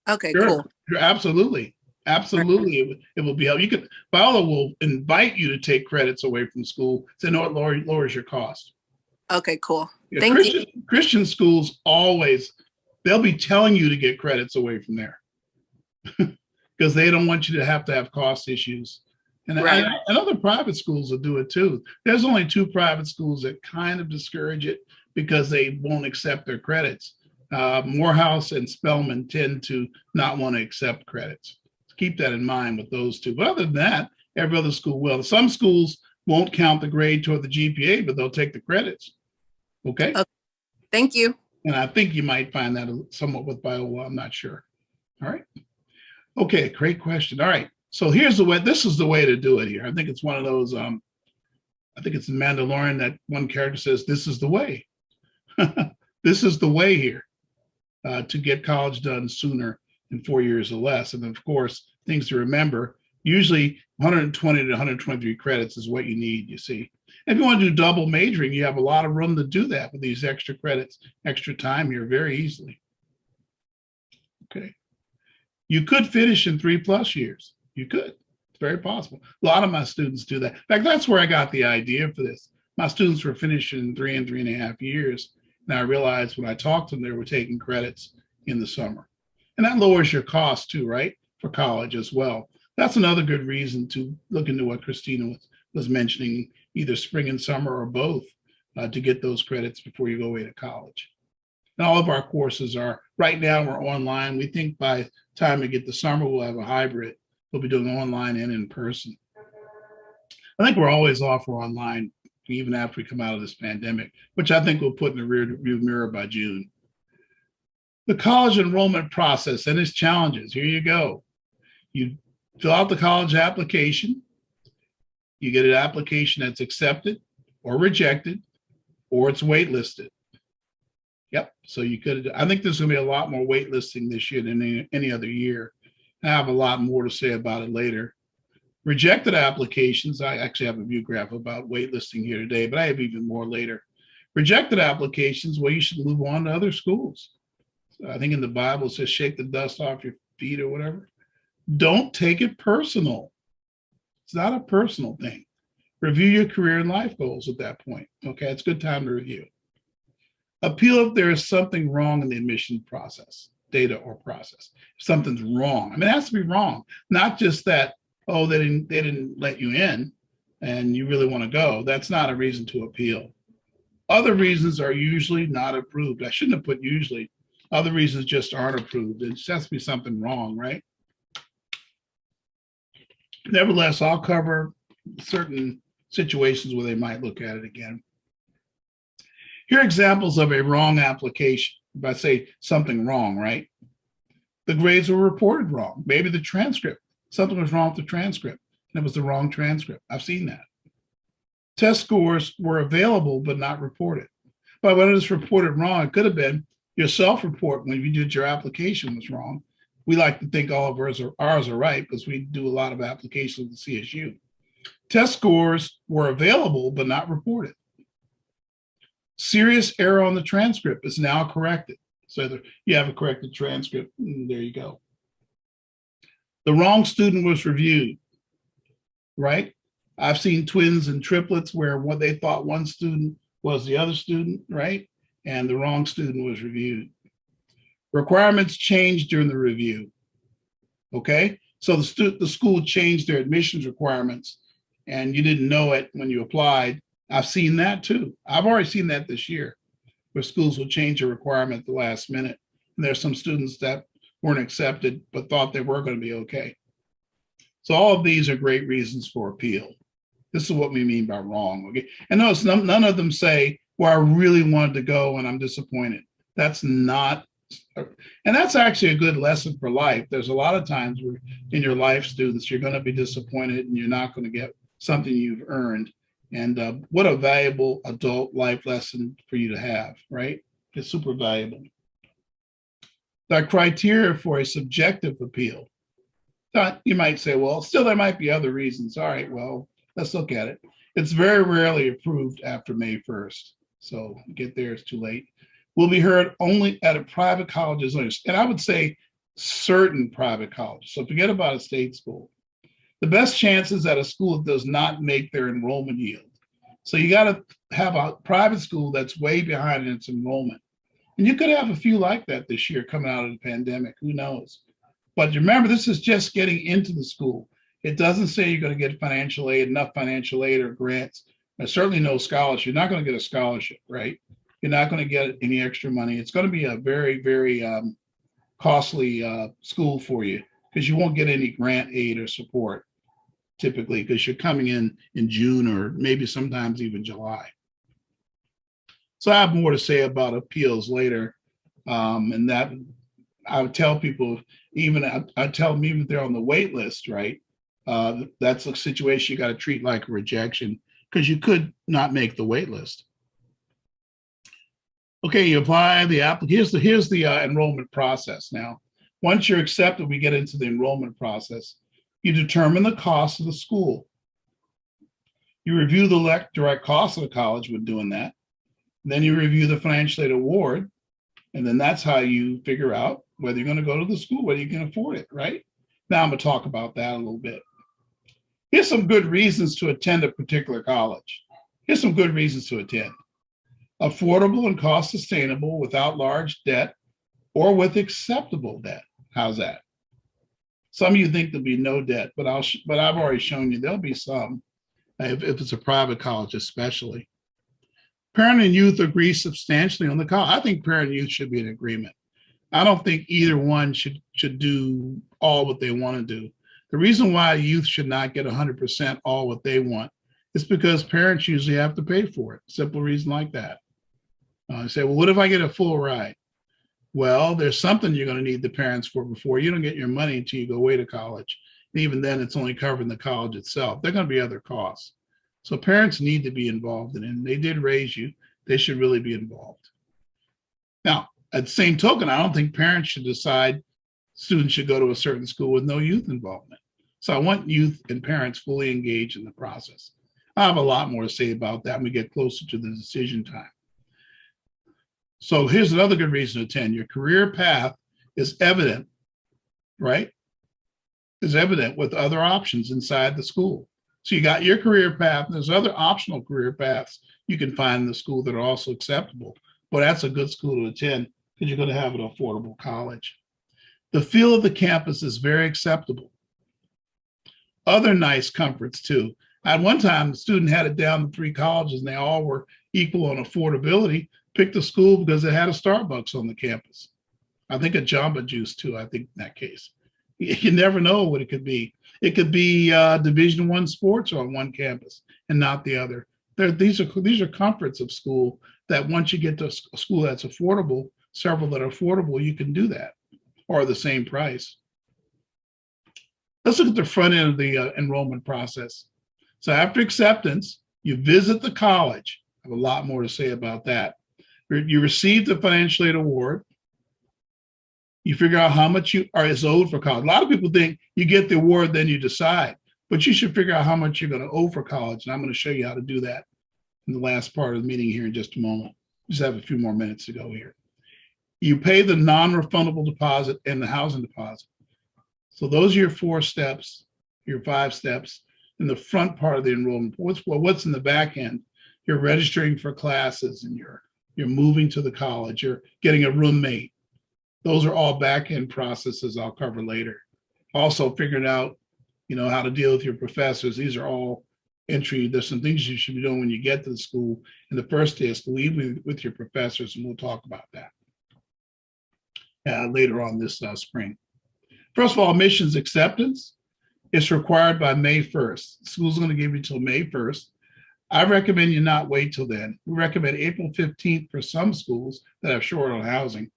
Okay, Sure. cool. Absolutely. It will be helpful. Biola will invite you to take credits away from school. So no, it lowers your cost. Okay, cool. Yeah, Thank you. Christian schools always, they'll be telling you to get credits away from there because they don't want you to have cost issues. And, Right. and other private schools will do it too. There's only 2 private schools that kind of discourage it because they won't accept their credits. Morehouse and Spelman tend to not want to accept credits. Keep that in mind with those 2. But other than that, every other school will. Some schools won't count the grade toward the GPA, but they'll take the credits. Okay. Thank you. And I think you might find that somewhat with Biola. I'm not sure. All right. Okay. Great question. All right. So here's the way. This is the way to do it here. I think it's one of those. I think it's in Mandalorian that one character says, "This is the way." This is the way here to get college done sooner in 4 years or less. And of course, things to remember. Usually 120 to 123 credits is what you need. You see. If you want to do double majoring, you have a lot of room to do that with these extra credits, extra time here very easily. Okay. You could finish in 3+ years. You could. It's very possible. A lot of my students do that. In fact, that's where I got the idea for this. My students were finishing in 3 and 3.5 years. And I realized when I talked to them, they were taking credits in the summer. And that lowers your cost too, right? For college as well. That's another good reason to look into what Christina was mentioning, either spring and summer or both, to get those credits before you go away to college. And all of our courses are, right now we're online. We think by the time we get to summer, we'll have a hybrid. We'll be doing online and in person. I think we'll always offer online, even after we come out of this pandemic, which I think we'll put in the rearview mirror by June. The college enrollment process and its challenges. Here you go. You fill out the college application. You get an application that's accepted or rejected, or it's waitlisted. Yep. So you could, I think there's going to be a lot more waitlisting this year than any other year. I have a lot more to say about it later. Rejected applications, I actually have a view graph about waitlisting here today, but I have even more later. Rejected applications, well, you should move on to other schools. So I think in the Bible it says shake the dust off your feet or whatever. Don't take it personal. It's not a personal thing. Review your career and life goals at that point. Okay, it's a good time to review. Appeal if there is something wrong in the admission process, data or process. If something's wrong. I mean, it has to be wrong. Not just that, oh, they didn't let you in and you really want to go. That's not a reason to appeal. Other reasons are usually not approved. I shouldn't have put usually. Other reasons just aren't approved. It just has to be something wrong, right? Nevertheless, I'll cover certain situations where they might look at it again. Here are examples of a wrong application. If I say something wrong, right? The grades were reported wrong. Maybe the transcript, something was wrong with the transcript, and it was the wrong transcript. I've seen that. Test scores were available, but not reported. But when it was reported wrong, it could have been your self-report when you did your application was wrong. We like to think all of ours are right because we do a lot of applications with CSU. Test scores were available, but not reported. Serious error on the transcript is now corrected. So you have a corrected transcript, and there you go. The wrong student was reviewed, right? I've seen twins and triplets where what they thought one student was the other student, right? And the wrong student was reviewed. Requirements changed during the review, okay? So the school changed their admissions requirements and you didn't know it when you applied. I've seen that too. I've already seen that this year, where schools will change a requirement at the last minute. And there's some students that weren't accepted, but thought they were going to be okay. So all of these are great reasons for appeal. This is what we mean by wrong, okay? And notice none of them say, well, I really wanted to go and I'm disappointed. That's not, and that's actually a good lesson for life. There's a lot of times where in your life, students, you're going to be disappointed and you're not going to get something you've earned. And what a valuable adult life lesson for you to have, right? It's super valuable. The criteria for a subjective appeal. You might say, well, still there might be other reasons. All right, well, let's look at it. It's very rarely approved after May 1st. So get there, it's too late. Will be heard only at a private colleges, and I would say certain private colleges. So forget about a state school. The best chances at a school that does not make their enrollment yield. So you got to have a private school that's way behind in its enrollment. And you could have a few like that this year coming out of the pandemic, who knows? But remember, this is just getting into the school. It doesn't say you're going to get financial aid, enough financial aid or grants. There's certainly no scholarship. You're not going to get a scholarship, right? You're not going to get any extra money. It's going to be a very, very costly school for you because you won't get any grant aid or support typically because you're coming in June or maybe sometimes even July. So I have more to say about appeals later. And that I would tell people, I tell them even if they're on the wait list, right? That's a situation you got to treat like a rejection because you could not make the wait list. Okay, you apply the application. Here's the enrollment process now. Once you're accepted, we get into the enrollment process. You determine the cost of the school. You review the direct cost of the college when doing that. Then you review the financial aid award. And then that's how you figure out whether you're going to go to the school, whether you can afford it, right? Now I'm going to talk about that a little bit. Here's some good reasons to attend a particular college. Here's some good reasons to attend. Affordable and cost sustainable without large debt or with acceptable debt. How's that? Some of you think there'll be no debt, but I've already shown you there'll be some if it's a private college especially. Parent and youth agree substantially on the college. I think parent and youth should be in agreement. I don't think either one should do all what they want to do. The reason why youth should not get 100% all what they want is because parents usually have to pay for it. Simple reason like that. I say, well, what if I get a full ride? Well, there's something you're going to need the parents for before you don't get your money until you go away to college. And even then, it's only covering the college itself. There are going to be other costs. So parents need to be involved in it. And they did raise you. They should really be involved. Now, at the same token, I don't think parents should decide students should go to a certain school with no youth involvement. So I want youth and parents fully engaged in the process. I have a lot more to say about that when we get closer to the decision time. So here's another good reason to attend. Your career path is evident, right? Is evident with other options inside the school. So you got your career path, and there's other optional career paths you can find in the school that are also acceptable. But that's a good school to attend because you're going to have an affordable college. The feel of the campus is very acceptable. Other nice comforts too. At one time, the student had it down to 3 colleges and they all were equal on affordability. Picked a school because it had a Starbucks on the campus. I think a Jamba Juice too, I think in that case. You never know what it could be. It could be Division I sports on one campus and not the other. These are comforts of school that once you get to a school that's affordable, several that are affordable, you can do that or the same price. Let's look at the front end of the enrollment process. So after acceptance, you visit the college. I have a lot more to say about that. You receive the financial aid award. You figure out how much is owed for college. A lot of people think you get the award, then you decide, but you should figure out how much you're going to owe for college. And I'm going to show you how to do that in the last part of the meeting here in just a moment. Just have a few more minutes to go here. You pay the non-refundable deposit and the housing deposit. So those are your 4 steps, your 5 steps in the front part of the enrollment. What's in the back end? You're registering for classes and you're moving to the college, you're getting a roommate. Those are all back end processes I'll cover later. Also figuring out, how to deal with your professors. These are all entry. There's some things you should be doing when you get to the school. And the first day is to leave with your professors, and we'll talk about that later on this spring. First of all, admissions acceptance is required by May 1st. The school's going to give you till May 1st. I recommend you not wait till then. We recommend April 15th for some schools that have short on housing.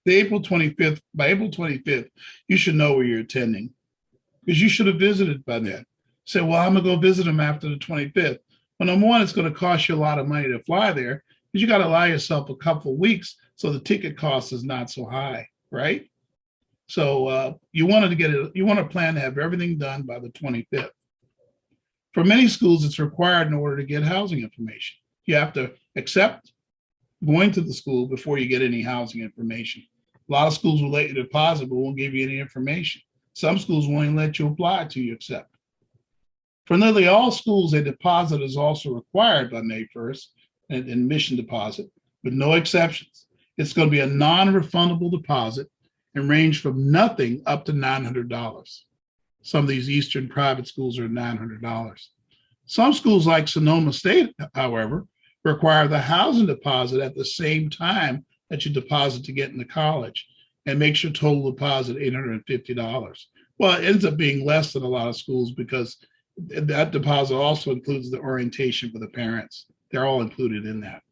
By April 25th, you should know where you're attending, because you should have visited by then. Say, well, I'm going to go visit them after the 25th. Well, number one, it's going to cost you a lot of money to fly there, because you got to allow yourself a couple of weeks so the ticket cost is not so high, right? So you want to plan to have everything done by the 25th. For many schools, it's required in order to get housing information. You have to accept going to the school before you get any housing information. A lot of schools will let you deposit, but won't give you any information. Some schools won't even let you apply till you accept. For nearly all schools, a deposit is also required by May 1st, an admission deposit, with no exceptions. It's going to be a non-refundable deposit and range from nothing up to $900. Some of these Eastern private schools are $900. Some schools like Sonoma State, however, require the housing deposit at the same time that you deposit to get into college, and makes your total deposit $850. Well, it ends up being less than a lot of schools because that deposit also includes the orientation for the parents. They're all included in that.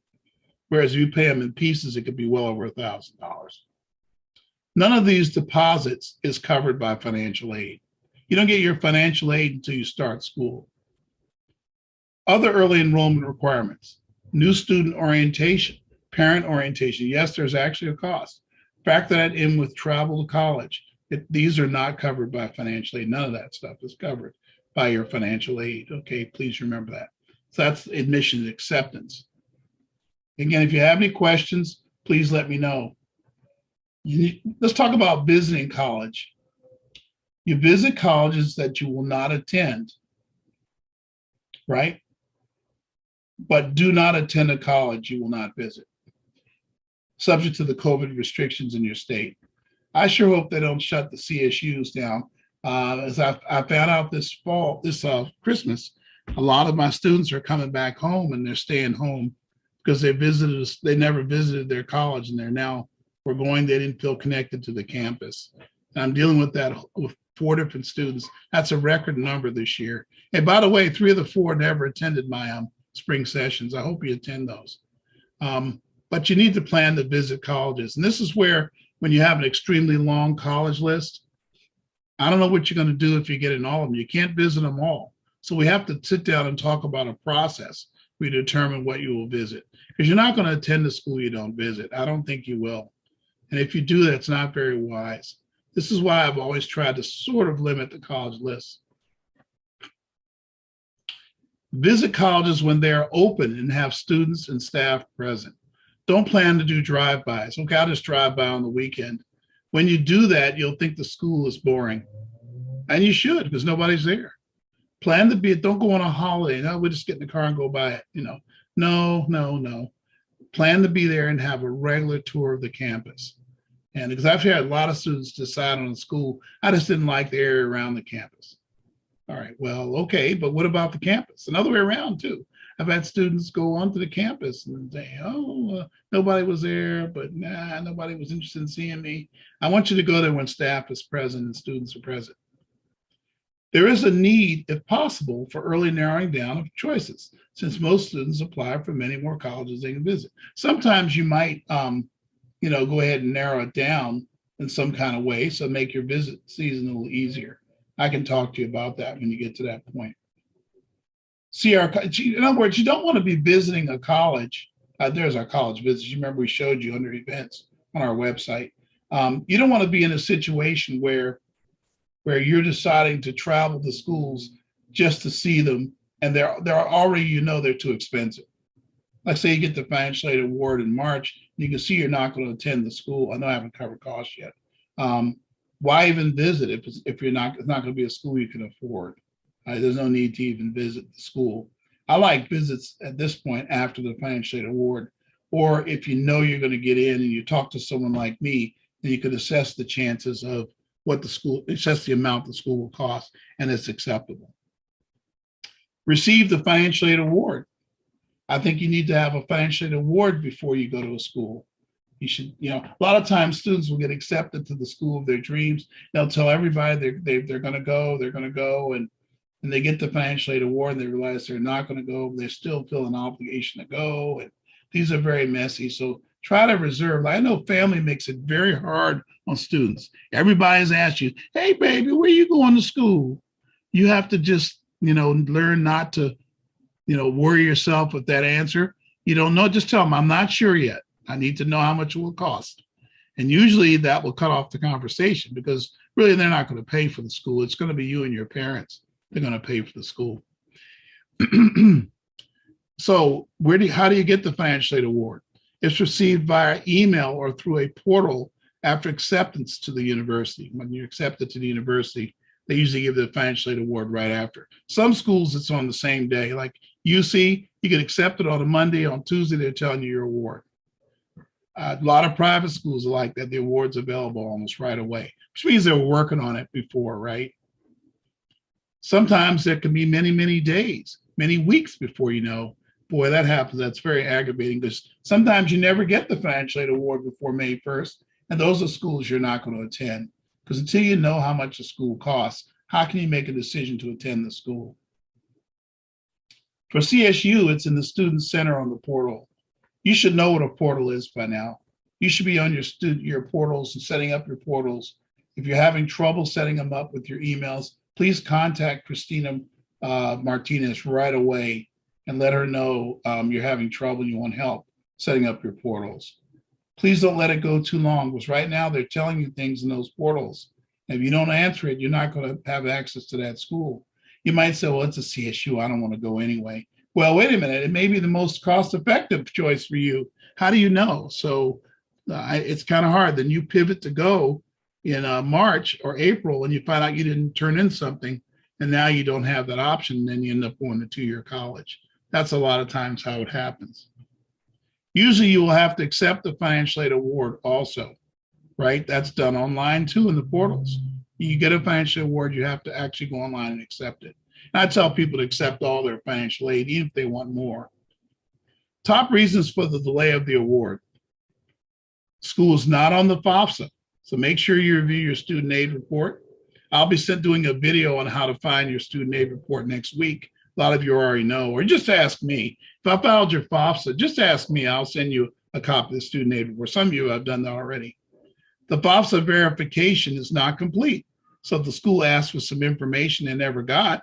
Whereas if you pay them in pieces, it could be well over $1,000. None of these deposits is covered by financial aid. You don't get your financial aid until you start school. Other early enrollment requirements: new student orientation, parent orientation. Yes, there's actually a cost. Factor that in with travel to college. These are not covered by financial aid. None of that stuff is covered by your financial aid. Okay, please remember that. So that's admission acceptance. Again, if you have any questions, please let me know. Let's talk about visiting college. You visit colleges that you will not attend, right? But do not attend a college you will not visit, subject to the COVID restrictions in your state. I sure hope they don't shut the CSUs down. As I found out this Christmas, a lot of my students are coming back home, and they're staying home because they never visited their college, and they didn't feel connected to the campus. And I'm dealing with that with 4 different students. That's a record number this year. And by the way, 3 of the 4 never attended my spring sessions. I hope you attend those. But you need to plan to visit colleges. And this is where, when you have an extremely long college list, I don't know what you're going to do if you get in all of them. You can't visit them all. So we have to sit down and talk about a process. We determine what you will visit, because you're not going to attend a school you don't visit. I don't think you will. And if you do that, it's not very wise. This is why I've always tried to sort of limit the college list. Visit colleges when they are open and have students and staff present. Don't plan to do drive-bys. Okay, I'll just drive by on the weekend. When you do that, you'll think the school is boring. And you should, because nobody's there. Plan to be, don't go on a holiday. No, we'll just get in the car and go by it. No. Plan to be there and have a regular tour of the campus. And because I've had a lot of students decide on the school, I just didn't like the area around the campus. All right, well, okay, but what about the campus? Another way around too. I've had students go onto the campus and say, nobody was there, but nobody was interested in seeing me. I want you to go there when staff is present and students are present. There is a need, if possible, for early narrowing down of choices, since most students apply for many more colleges they can visit. Sometimes you might, go ahead and narrow it down in some kind of way, so make your visit season a little easier. I can talk to you about that when you get to that point. In other words, you don't want to be visiting a college. There's our college visits. You remember we showed you under events on our website. You don't want to be in a situation where you're deciding to travel to schools just to see them, and they're already, they're too expensive. Like say you get the financial aid award in March, you can see you're not going to attend the school. I know I haven't covered costs yet. why even visit if you're not, it's not going to be a school you can afford. There's no need to even visit the school. I like visits at this point after the financial aid award, or if you know you're going to get in and you talk to someone like me, then you could assess the chances of what the school, assess the amount the school will cost, and it's acceptable. Receive the financial aid award. I think you need to have a financial aid award before you go to a school. You should, a lot of times students will get accepted to the school of their dreams. They'll tell everybody they're going to go, and they get the financial aid award and they realize they're not going to go. They still feel an obligation to go, and these are very messy. So try to reserve. I know family makes it very hard on students. Everybody's asked you, "Hey, baby, where you going to school?" You have to just, learn not to, worry yourself with that answer. You don't know, just tell them, "I'm not sure yet. I need to know how much it will cost." And usually that will cut off the conversation, because really they're not going to pay for the school. It's going to be you and your parents. They're going to pay for the school. So how do you get the financial aid award? It's received via email or through a portal after acceptance to the university. When you're accepted to the university, they usually give the financial aid award right after. Some schools, it's on the same day. Like UC, you get accepted on a Monday. On Tuesday, they're telling you your award. A lot of private schools are like that. The award's available almost right away, which means they were working on it before, right? Sometimes there can be many, many days, many weeks before you know. Boy, that happens. That's very aggravating, because sometimes you never get the financial aid award before May 1st. And those are schools you're not going to attend, because until you know how much a school costs, how can you make a decision to attend the school? For CSU, it's in the Student Center on the portal. You should know what a portal is by now. You should be on your portals and setting up your portals. If you're having trouble setting them up with your emails, please contact Christina Martinez right away and let her know you're having trouble and you want help setting up your portals. Please don't let it go too long, because right now they're telling you things in those portals. And if you don't answer it, you're not going to have access to that school. You might say, "Well, it's a CSU. I don't want to go anyway." Well, wait a minute. It may be the most cost-effective choice for you. How do you know? So it's kind of hard. Then you pivot to go in March or April, and you find out you didn't turn in something, and now you don't have that option. And then you end up going to two-year college. That's a lot of times how it happens. Usually you will have to accept the financial aid award also, right? That's done online too in the portals. You get a financial award, you have to actually go online and accept it. And I tell people to accept all their financial aid, even if they want more. Top reasons for the delay of the award. School is not on the FAFSA, so make sure you review your student aid report. I'll be doing a video on how to find your student aid report next week. A lot of you already know, or just ask me. If I filed your FAFSA, just ask me. I'll send you a copy of the student aid report. Some of you have done that already. The FAFSA verification is not complete. So if the school asks for some information they never got,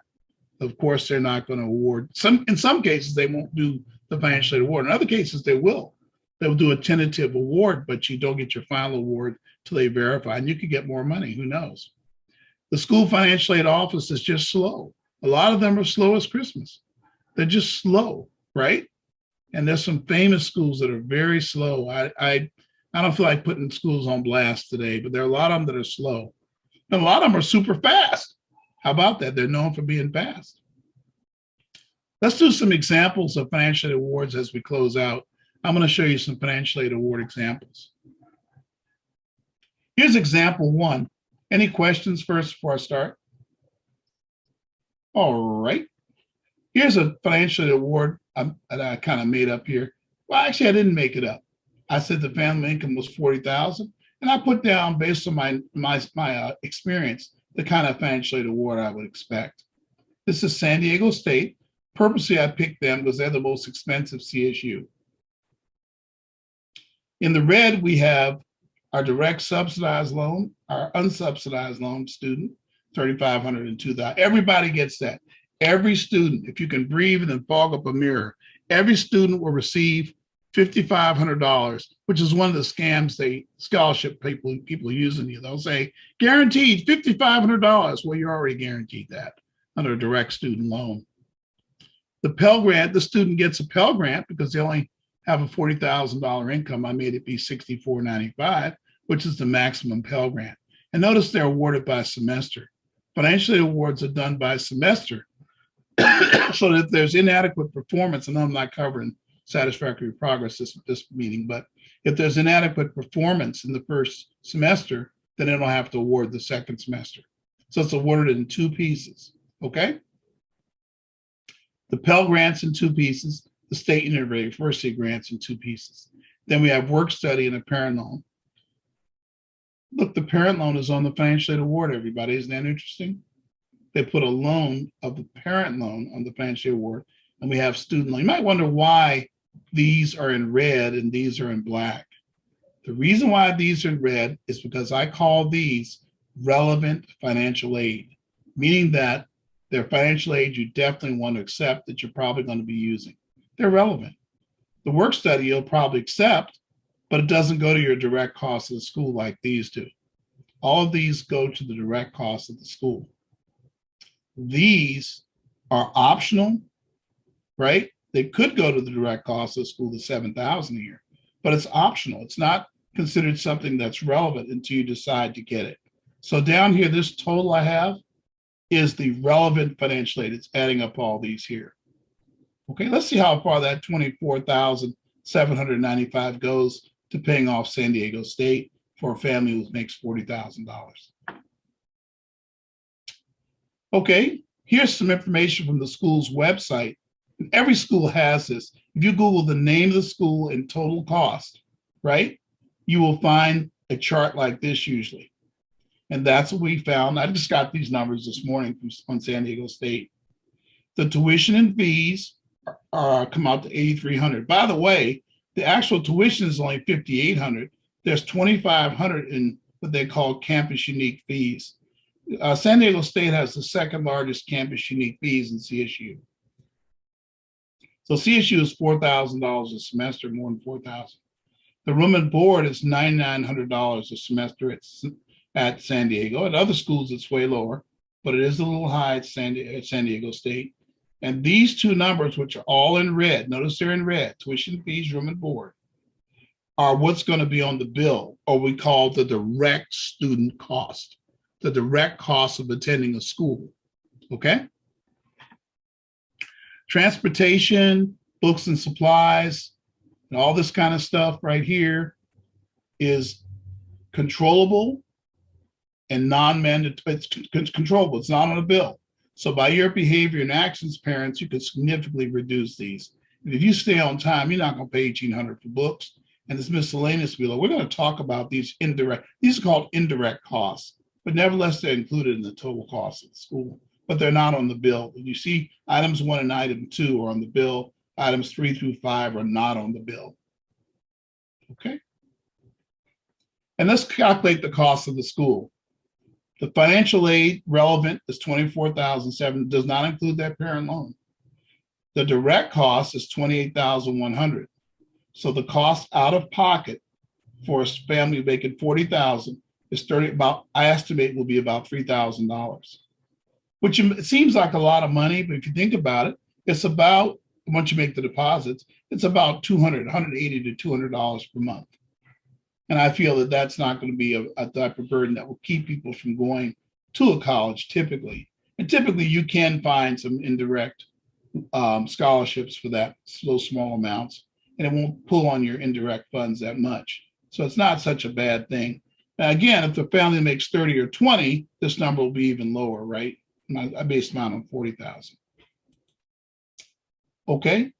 of course, they're not going to award. In some cases, they won't do the financial aid award. In other cases, they will. They'll do a tentative award, but you don't get your final award till they verify, and you could get more money. Who knows? The school financial aid office is just slow. A lot of them are slow as Christmas. They're just slow, right? And there's some famous schools that are very slow. I don't feel like putting schools on blast today, but there are a lot of them that are slow. And a lot of them are super fast. How about that? They're known for being fast. Let's do some examples of financial aid awards as we close out. I'm going to show you some financial aid award examples. Here's example one. Any questions first before I start? All right. Here's a financial aid award that I kind of made up here. Well, actually, I didn't make it up. I said the family income was $40,000, and I put down, based on my experience, the kind of financial aid award I would expect. This is San Diego State. Purposely, I picked them because they're the most expensive CSU. In the red, we have our direct subsidized loan, our unsubsidized loan student, $3,500 and $2,000. Everybody gets that. Every student, if you can breathe and then fog up a mirror, every student will receive $5,500, which is one of the scams scholarship people using you. They'll say, guaranteed $5,500. Well, you're already guaranteed that under a direct student loan. The Pell Grant, the student gets a Pell Grant because they only have a $40,000 income. I made it be $6,495, which is the maximum Pell Grant. And notice they're awarded by semester. Financial aid awards are done by semester. So that if there's inadequate performance, and I'm not covering satisfactory progress this meeting, but if there's inadequate performance in the first semester, then it'll have to award the second semester. So it's awarded in two pieces, okay? The Pell Grants in two pieces, the State University grants in two pieces. Then we have work study and a parent loan. Look, the parent loan is on the financial aid award, everybody. Isn't that interesting? They put a loan of the parent loan on the financial aid award, and we have student loan. You might wonder why these are in red and these are in black. The reason why these are in red is because I call these relevant financial aid, meaning that they're financial aid you definitely want to accept that you're probably going to be using. They're relevant. The work study you'll probably accept, but it doesn't go to your direct costs of the school like these do. All of these go to the direct costs of the school. These are optional, right? They could go to the direct cost of the school, the $7,000 a year, but it's optional. It's not considered something that's relevant until you decide to get it. So down here, this total I have is the relevant financial aid. It's adding up all these here. Okay, let's see how far that $24,795 goes to paying off San Diego State for a family who makes $40,000. Okay, here's some information from the school's website. And every school has this. If you Google the name of the school and total cost, right, you will find a chart like this usually. And that's what we found. I just got these numbers this morning from San Diego State. The tuition and fees come out to $8,300. By the way, the actual tuition is only $5,800. There's $2,500 in what they call campus unique fees. San Diego State has the second largest campus unique fees in CSU. So CSU is $4,000 a semester, more than $4,000. The room and board is $9,900 a semester at San Diego. At other schools, it's way lower, but it is a little high at San Diego State. And these two numbers, which are all in red, notice they're in red, tuition fees, room and board, are what's going to be on the bill, or we call the direct student cost, the direct cost of attending a school, okay? Transportation, books and supplies, and all this kind of stuff right here is controllable and non-mandatory. It's controllable. It's not on a bill. So by your behavior and actions, parents, you can significantly reduce these. And if you stay on time, you're not going to pay $1,800 for books. And this miscellaneous below, we're going to talk about these indirect. These are called indirect costs, but nevertheless, they're included in the total cost of the school, but they're not on the bill. You see, items 1 and item 2 are on the bill. Items 3 through 5 are not on the bill. Okay. And let's calculate the cost of the school. The financial aid relevant is $24,700, does not include that parent loan. The direct cost is $28,100. So the cost out of pocket for a family making $40,000 is I estimate will be about $3,000, which it seems like a lot of money, but if you think about it, it's about, once you make the deposits, it's about $180 to $200 per month. And I feel that that's not going to be a type of burden that will keep people from going to a college typically. And typically you can find some indirect scholarships for that, those small amounts, and it won't pull on your indirect funds that much. So it's not such a bad thing. Now, again, if the family makes 30 or 20, this number will be even lower, right? I based mine on 40,000. Okay,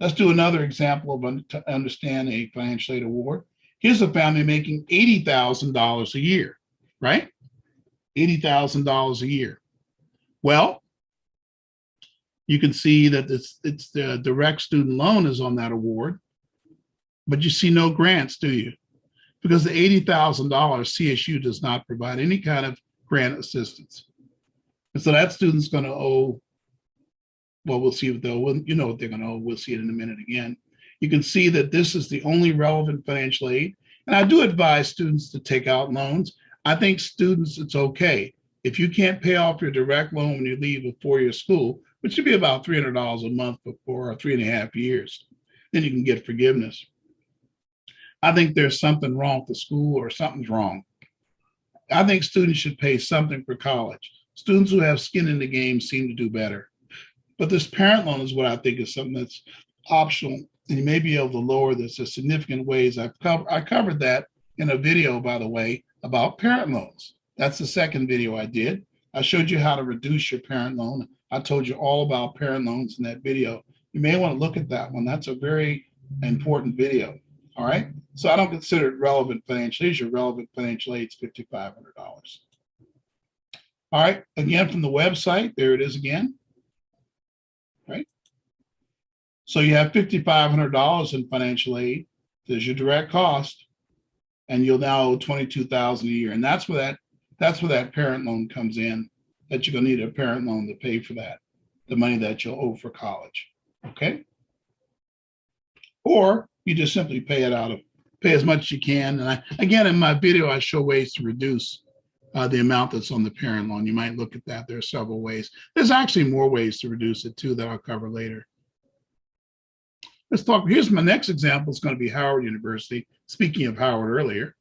let's do another example to understand a financial aid award. Here's a family making $80,000 a year, right? $80,000 a year. Well, you can see that it's the direct student loan is on that award, but you see no grants, do you? Because the $80,000 CSU does not provide any kind of grant assistance. And so that student's going to owe, well, we'll see what they'll, you know what they're going to owe. We'll see it in a minute again. You can see that this is the only relevant financial aid. And I do advise students to take out loans. I think students, it's okay. If you can't pay off your direct loan when you leave a four-year school, which should be about $300 a month for 3.5 years, then you can get forgiveness. I think there's something wrong with the school, or something's wrong. I think students should pay something for college. Students who have skin in the game seem to do better. But this parent loan is what I think is something that's optional, and you may be able to lower this in significant ways. I covered that in a video, by the way, about parent loans. That's the second video I did. I showed you how to reduce your parent loan. I told you all about parent loans in that video. You may want to look at that one. That's a very important video. All right. So I don't consider it relevant financial aid. Your relevant financial aid is $5,500. All right. Again, from the website, there it is again. Right. So you have $5,500 in financial aid. There's your direct cost, and you'll now owe $22,000 a year. And that's where that parent loan comes in. That you're gonna need a parent loan to pay for that, the money that you'll owe for college. Okay. Or you just simply pay as much as you can. And again, in my video, I show ways to reduce the amount that's on the parent loan. You might look at that. There are several ways. There's actually more ways to reduce it too that I'll cover later. Let's talk. Here's my next example. It's going to be Howard University. Speaking of Howard earlier,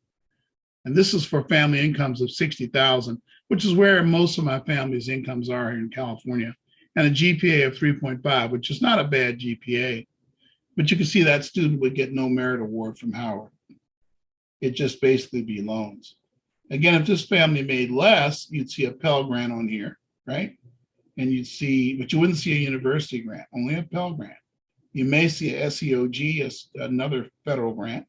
and this is for family incomes of $60,000, which is where most of my family's incomes are here in California, and a GPA of 3.5, which is not a bad GPA. But you can see that student would get no merit award from Howard. It'd just basically be loans. Again, if this family made less, you'd see a Pell Grant on here, right? And you'd see, but you wouldn't see a university grant, only a Pell Grant. You may see a SEOG, as another federal grant.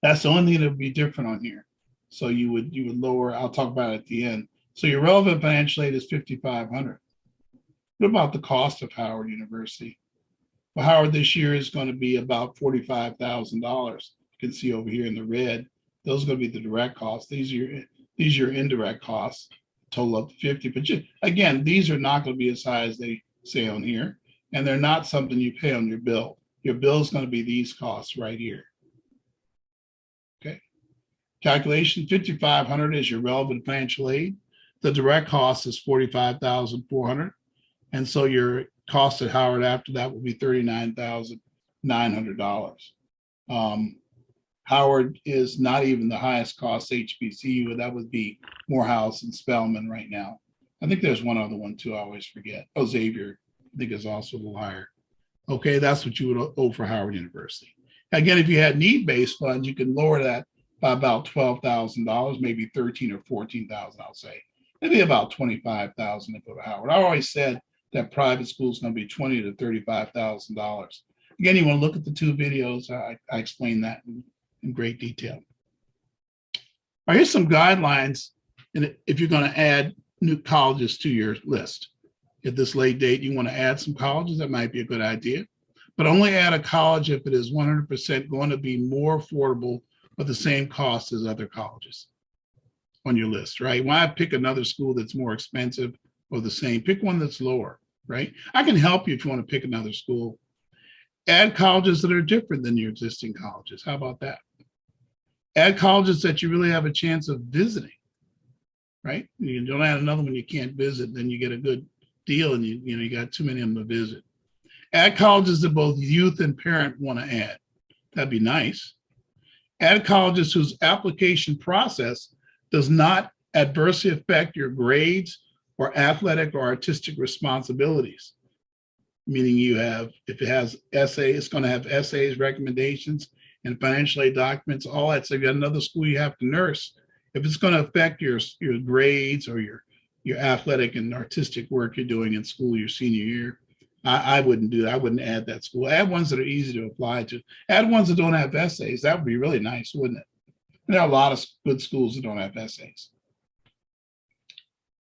That's the only thing that would be different on here. So you would lower, I'll talk about it at the end. So your relevant financial aid is $5,500. What about the cost of Howard University? Well, Howard this year is going to be about $45,000. You can see over here in the red, those are going to be the direct costs. These are your indirect costs, total up to 50. But again, these are not going to be as high as they say on here, and they're not something you pay on your bill. Your bill is going to be these costs right here. Okay. Calculation, $5,500 is your relevant financial aid. The direct cost is $45,400. And so your cost at Howard after that will be $39,900. Howard is not even the highest cost HBCU. That would be Morehouse and Spelman right now. I think there's one other one too. I always forget. Oh, Xavier, I think is also a little higher. Okay, that's what you would owe for Howard University. Again, if you had need-based funds, you can lower that by about $12,000, maybe $13,000 or $14,000, I'll say. Maybe about $25,000 to go to Howard. I always said that private school is going to be $20,000 to $35,000. Again, you want to look at the two videos. I explain that in great detail. All right, here's some guidelines if you're going to add new colleges to your list. At this late date, you want to add some colleges, that might be a good idea. But only add a college if it is 100% going to be more affordable or the same cost as other colleges on your list, right? Why pick another school that's more expensive or the same? Pick one that's lower, right? I can help you if you want to pick another school. Add colleges that are different than your existing colleges. How about that? Add colleges that you really have a chance of visiting, right? You don't add another one you can't visit, then you get a good deal and you got too many of them to visit. Add colleges that both youth and parent want to add. That'd be nice. Add colleges whose application process does not adversely affect your grades or athletic or artistic responsibilities. Meaning if it has essays, it's going to have essays, recommendations, and financial aid documents, all that. So you got another school you have to nurse. If it's going to affect your grades or your athletic and artistic work you're doing in school your senior year, I wouldn't do that. I wouldn't add that school. Add ones that are easy to apply to. Add ones that don't have essays. That would be really nice, wouldn't it? And there are a lot of good schools that don't have essays.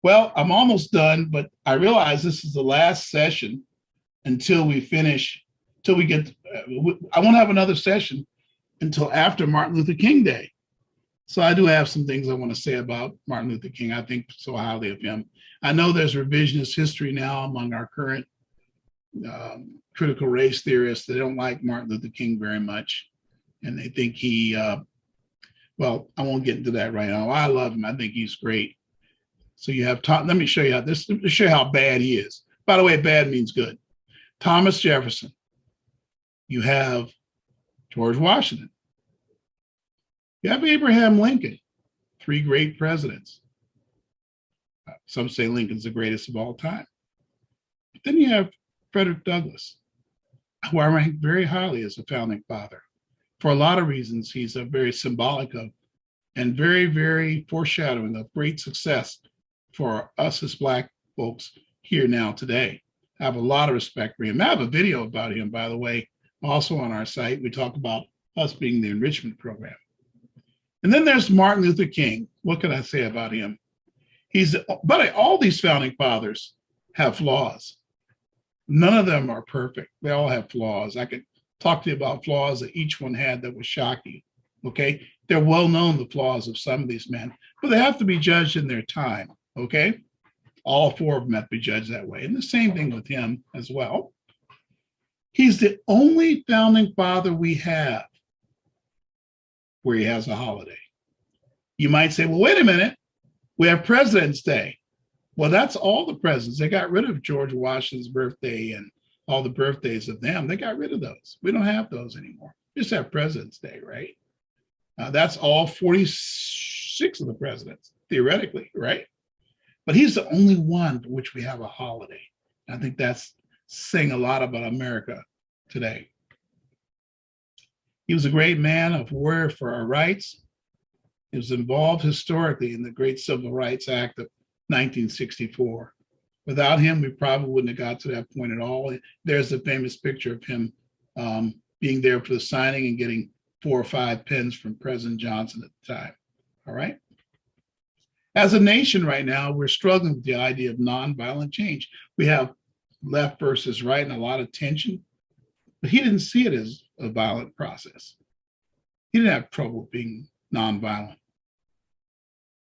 Well, I'm almost done, but I realize this is the last session until we finish, I won't have another session until after Martin Luther King Day. So I do have some things I want to say about Martin Luther King. I think so highly of him. I know there's revisionist history now among our current critical race theorists. They don't like Martin Luther King very much. And they think well, I won't get into that right now. I love him. I think he's great. So you have, let me show you to show you how bad he is. By the way, bad means good. Thomas Jefferson. You have George Washington. You have Abraham Lincoln. 3 great presidents. Some say Lincoln's the greatest of all time. But then you have Frederick Douglass, who I rank very highly as a founding father. For a lot of reasons, he's a very symbolic of and very, very foreshadowing of great success for us as Black folks here now today. I have a lot of respect for him. I have a video about him, by the way, also on our site. We talk about us being the enrichment program. And then there's Martin Luther King. What can I say about him? But all these founding fathers have flaws. None of them are perfect. They all have flaws. I could talk to you about flaws that each one had that would shock you. Okay, they're well known, the flaws of some of these men, but they have to be judged in their time. Okay, all 4 of them have to be judged that way. And the same thing with him as well. He's the only founding father we have where he has a holiday. You might say, well, wait a minute, we have President's Day. Well, that's all the presidents. They got rid of George Washington's birthday and all the birthdays of them. They got rid of those. We don't have those anymore. We just have President's Day, right? That's all 46 of the presidents, theoretically, right? But he's the only one for which we have a holiday. I think that's saying a lot about America today. He was a great man, a warrior for our rights. He was involved historically in the Great Civil Rights Act of 1964. Without him, we probably wouldn't have got to that point at all. There's the famous picture of him being there for the signing and getting 4 or 5 pens from President Johnson at the time. All right. As a nation right now, we're struggling with the idea of nonviolent change. We have left versus right and a lot of tension, but he didn't see it as a violent process. He didn't have trouble being nonviolent.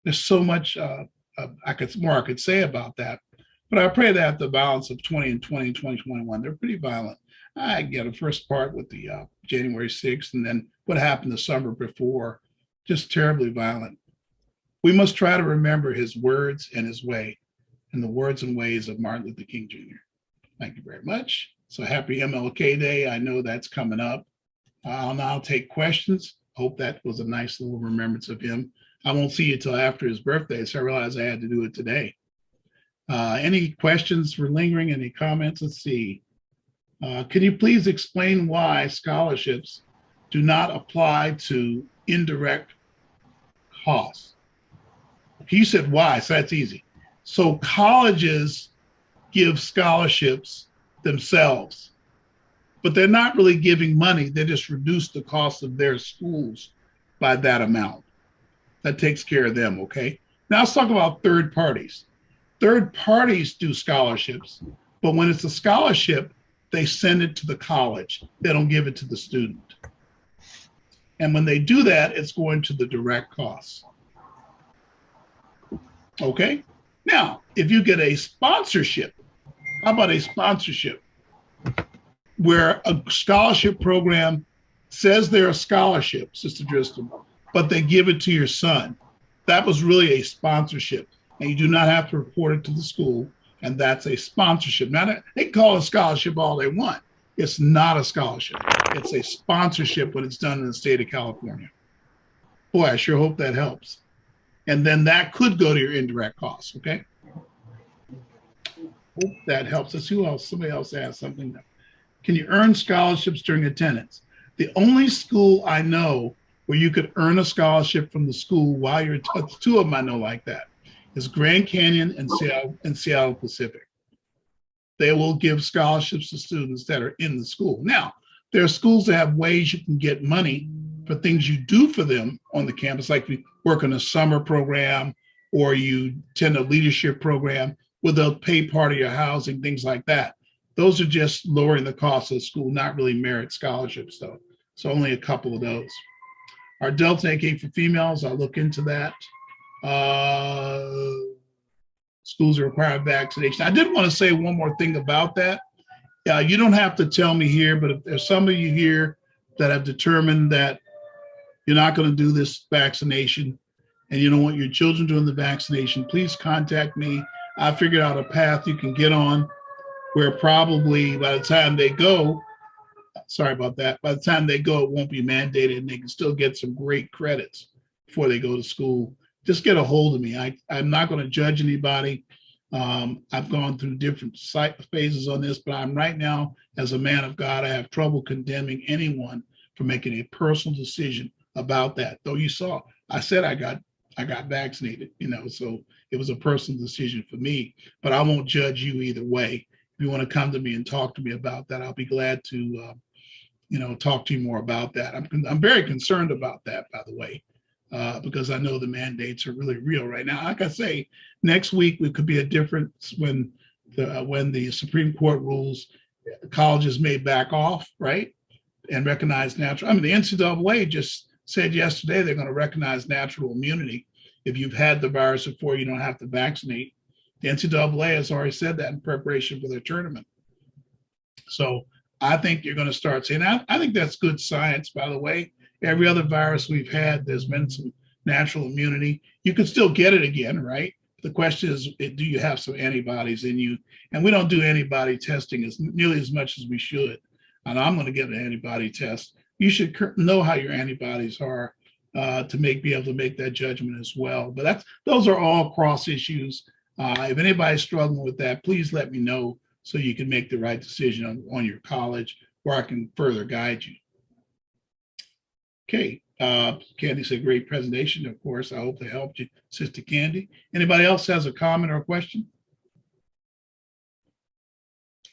There's so much I could say about that, but I pray that the violence of 2020 and 2021, they're pretty violent. I get a first part with the January 6th, and then what happened the summer before, just terribly violent. We must try to remember his words and his way, and the words and ways of Martin Luther King Jr. Thank you very much. So happy MLK Day. I know that's coming up. I'll now take questions. Hope that was a nice little remembrance of him. I won't see you till after his birthday, so I realized I had to do it today. Any questions for lingering? Any comments? Let's see. Can you please explain why scholarships do not apply to indirect costs? You said why, so that's easy. So colleges give scholarships themselves, but they're not really giving money. They just reduce the cost of their schools by that amount. That takes care of them, okay? Now let's talk about third parties. Third parties do scholarships, but when it's a scholarship, they send it to the college. They don't give it to the student. And when they do that, it's going to the direct costs. Okay? Now, if you get a sponsorship, how about a sponsorship where a scholarship program says they're a scholarship, Sister Driscoll, but they give it to your son? That was really a sponsorship, and you do not have to report it to the school, and that's a sponsorship. Now, they can call it a scholarship all they want. It's not a scholarship. It's a sponsorship when it's done in the state of California. Boy, I sure hope that helps. And then that could go to your indirect costs, okay? Hope that helps. Let's see who else. Somebody else asked something. Can you earn scholarships during attendance? The only school I know where you could earn a scholarship from the school while you're, 2 of them I know like that, is Grand Canyon and Seattle Pacific. They will give scholarships to students that are in the school. Now, there are schools that have ways you can get money for things you do for them on the campus, like you work on a summer program or you attend a leadership program where they'll pay part of your housing, things like that. Those are just lowering the cost of the school, not really merit scholarships though. So only a couple of those. Our Delta AK for females, I'll look into that. Schools require vaccination. I did want to say one more thing about that. You don't have to tell me here, but if there's some of you here that have determined that you're not going to do this vaccination and you don't want your children doing the vaccination, please contact me. I figured out a path you can get on where probably by the time they go, sorry about that, by the time they go, it won't be mandated and they can still get some great credits before they go to school just get a hold of me. I'm not going to judge anybody. I've gone through different phases on this, but I'm right now, as a man of God, I have trouble condemning anyone for making a personal decision about that. Though you saw, I said I got vaccinated, so it was a personal decision for me, but I won't judge you either way. If you want to come to me and talk to me about that, I'll be glad to, talk to you more about that. I'm very concerned about that, by the way, because I know the mandates are really real right now. Like I say, next week we could be a difference when the Supreme Court rules colleges may back off, right, and recognize natural. I mean, the NCAA just said yesterday they're going to recognize natural immunity. If you've had the virus before, you don't have to vaccinate. The NCAA has already said that in preparation for their tournament. So I think you're going to start seeing that. I think that's good science, by the way. Every other virus we've had, there's been some natural immunity. You can still get it again, right? The question is, do you have some antibodies in you? And we don't do antibody testing as nearly as much as we should. And I'm going to get an antibody test. You should know how your antibodies are to be able to make that judgment as well. But those are all cross issues. If anybody's struggling with that, please let me know so you can make the right decision on your college, where I can further guide you. Okay, Candy said great presentation. Of course, I hope they helped you, Sister Candy. Anybody else has a comment or a question?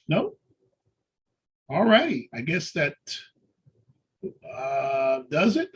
No? All righty, I guess that does it.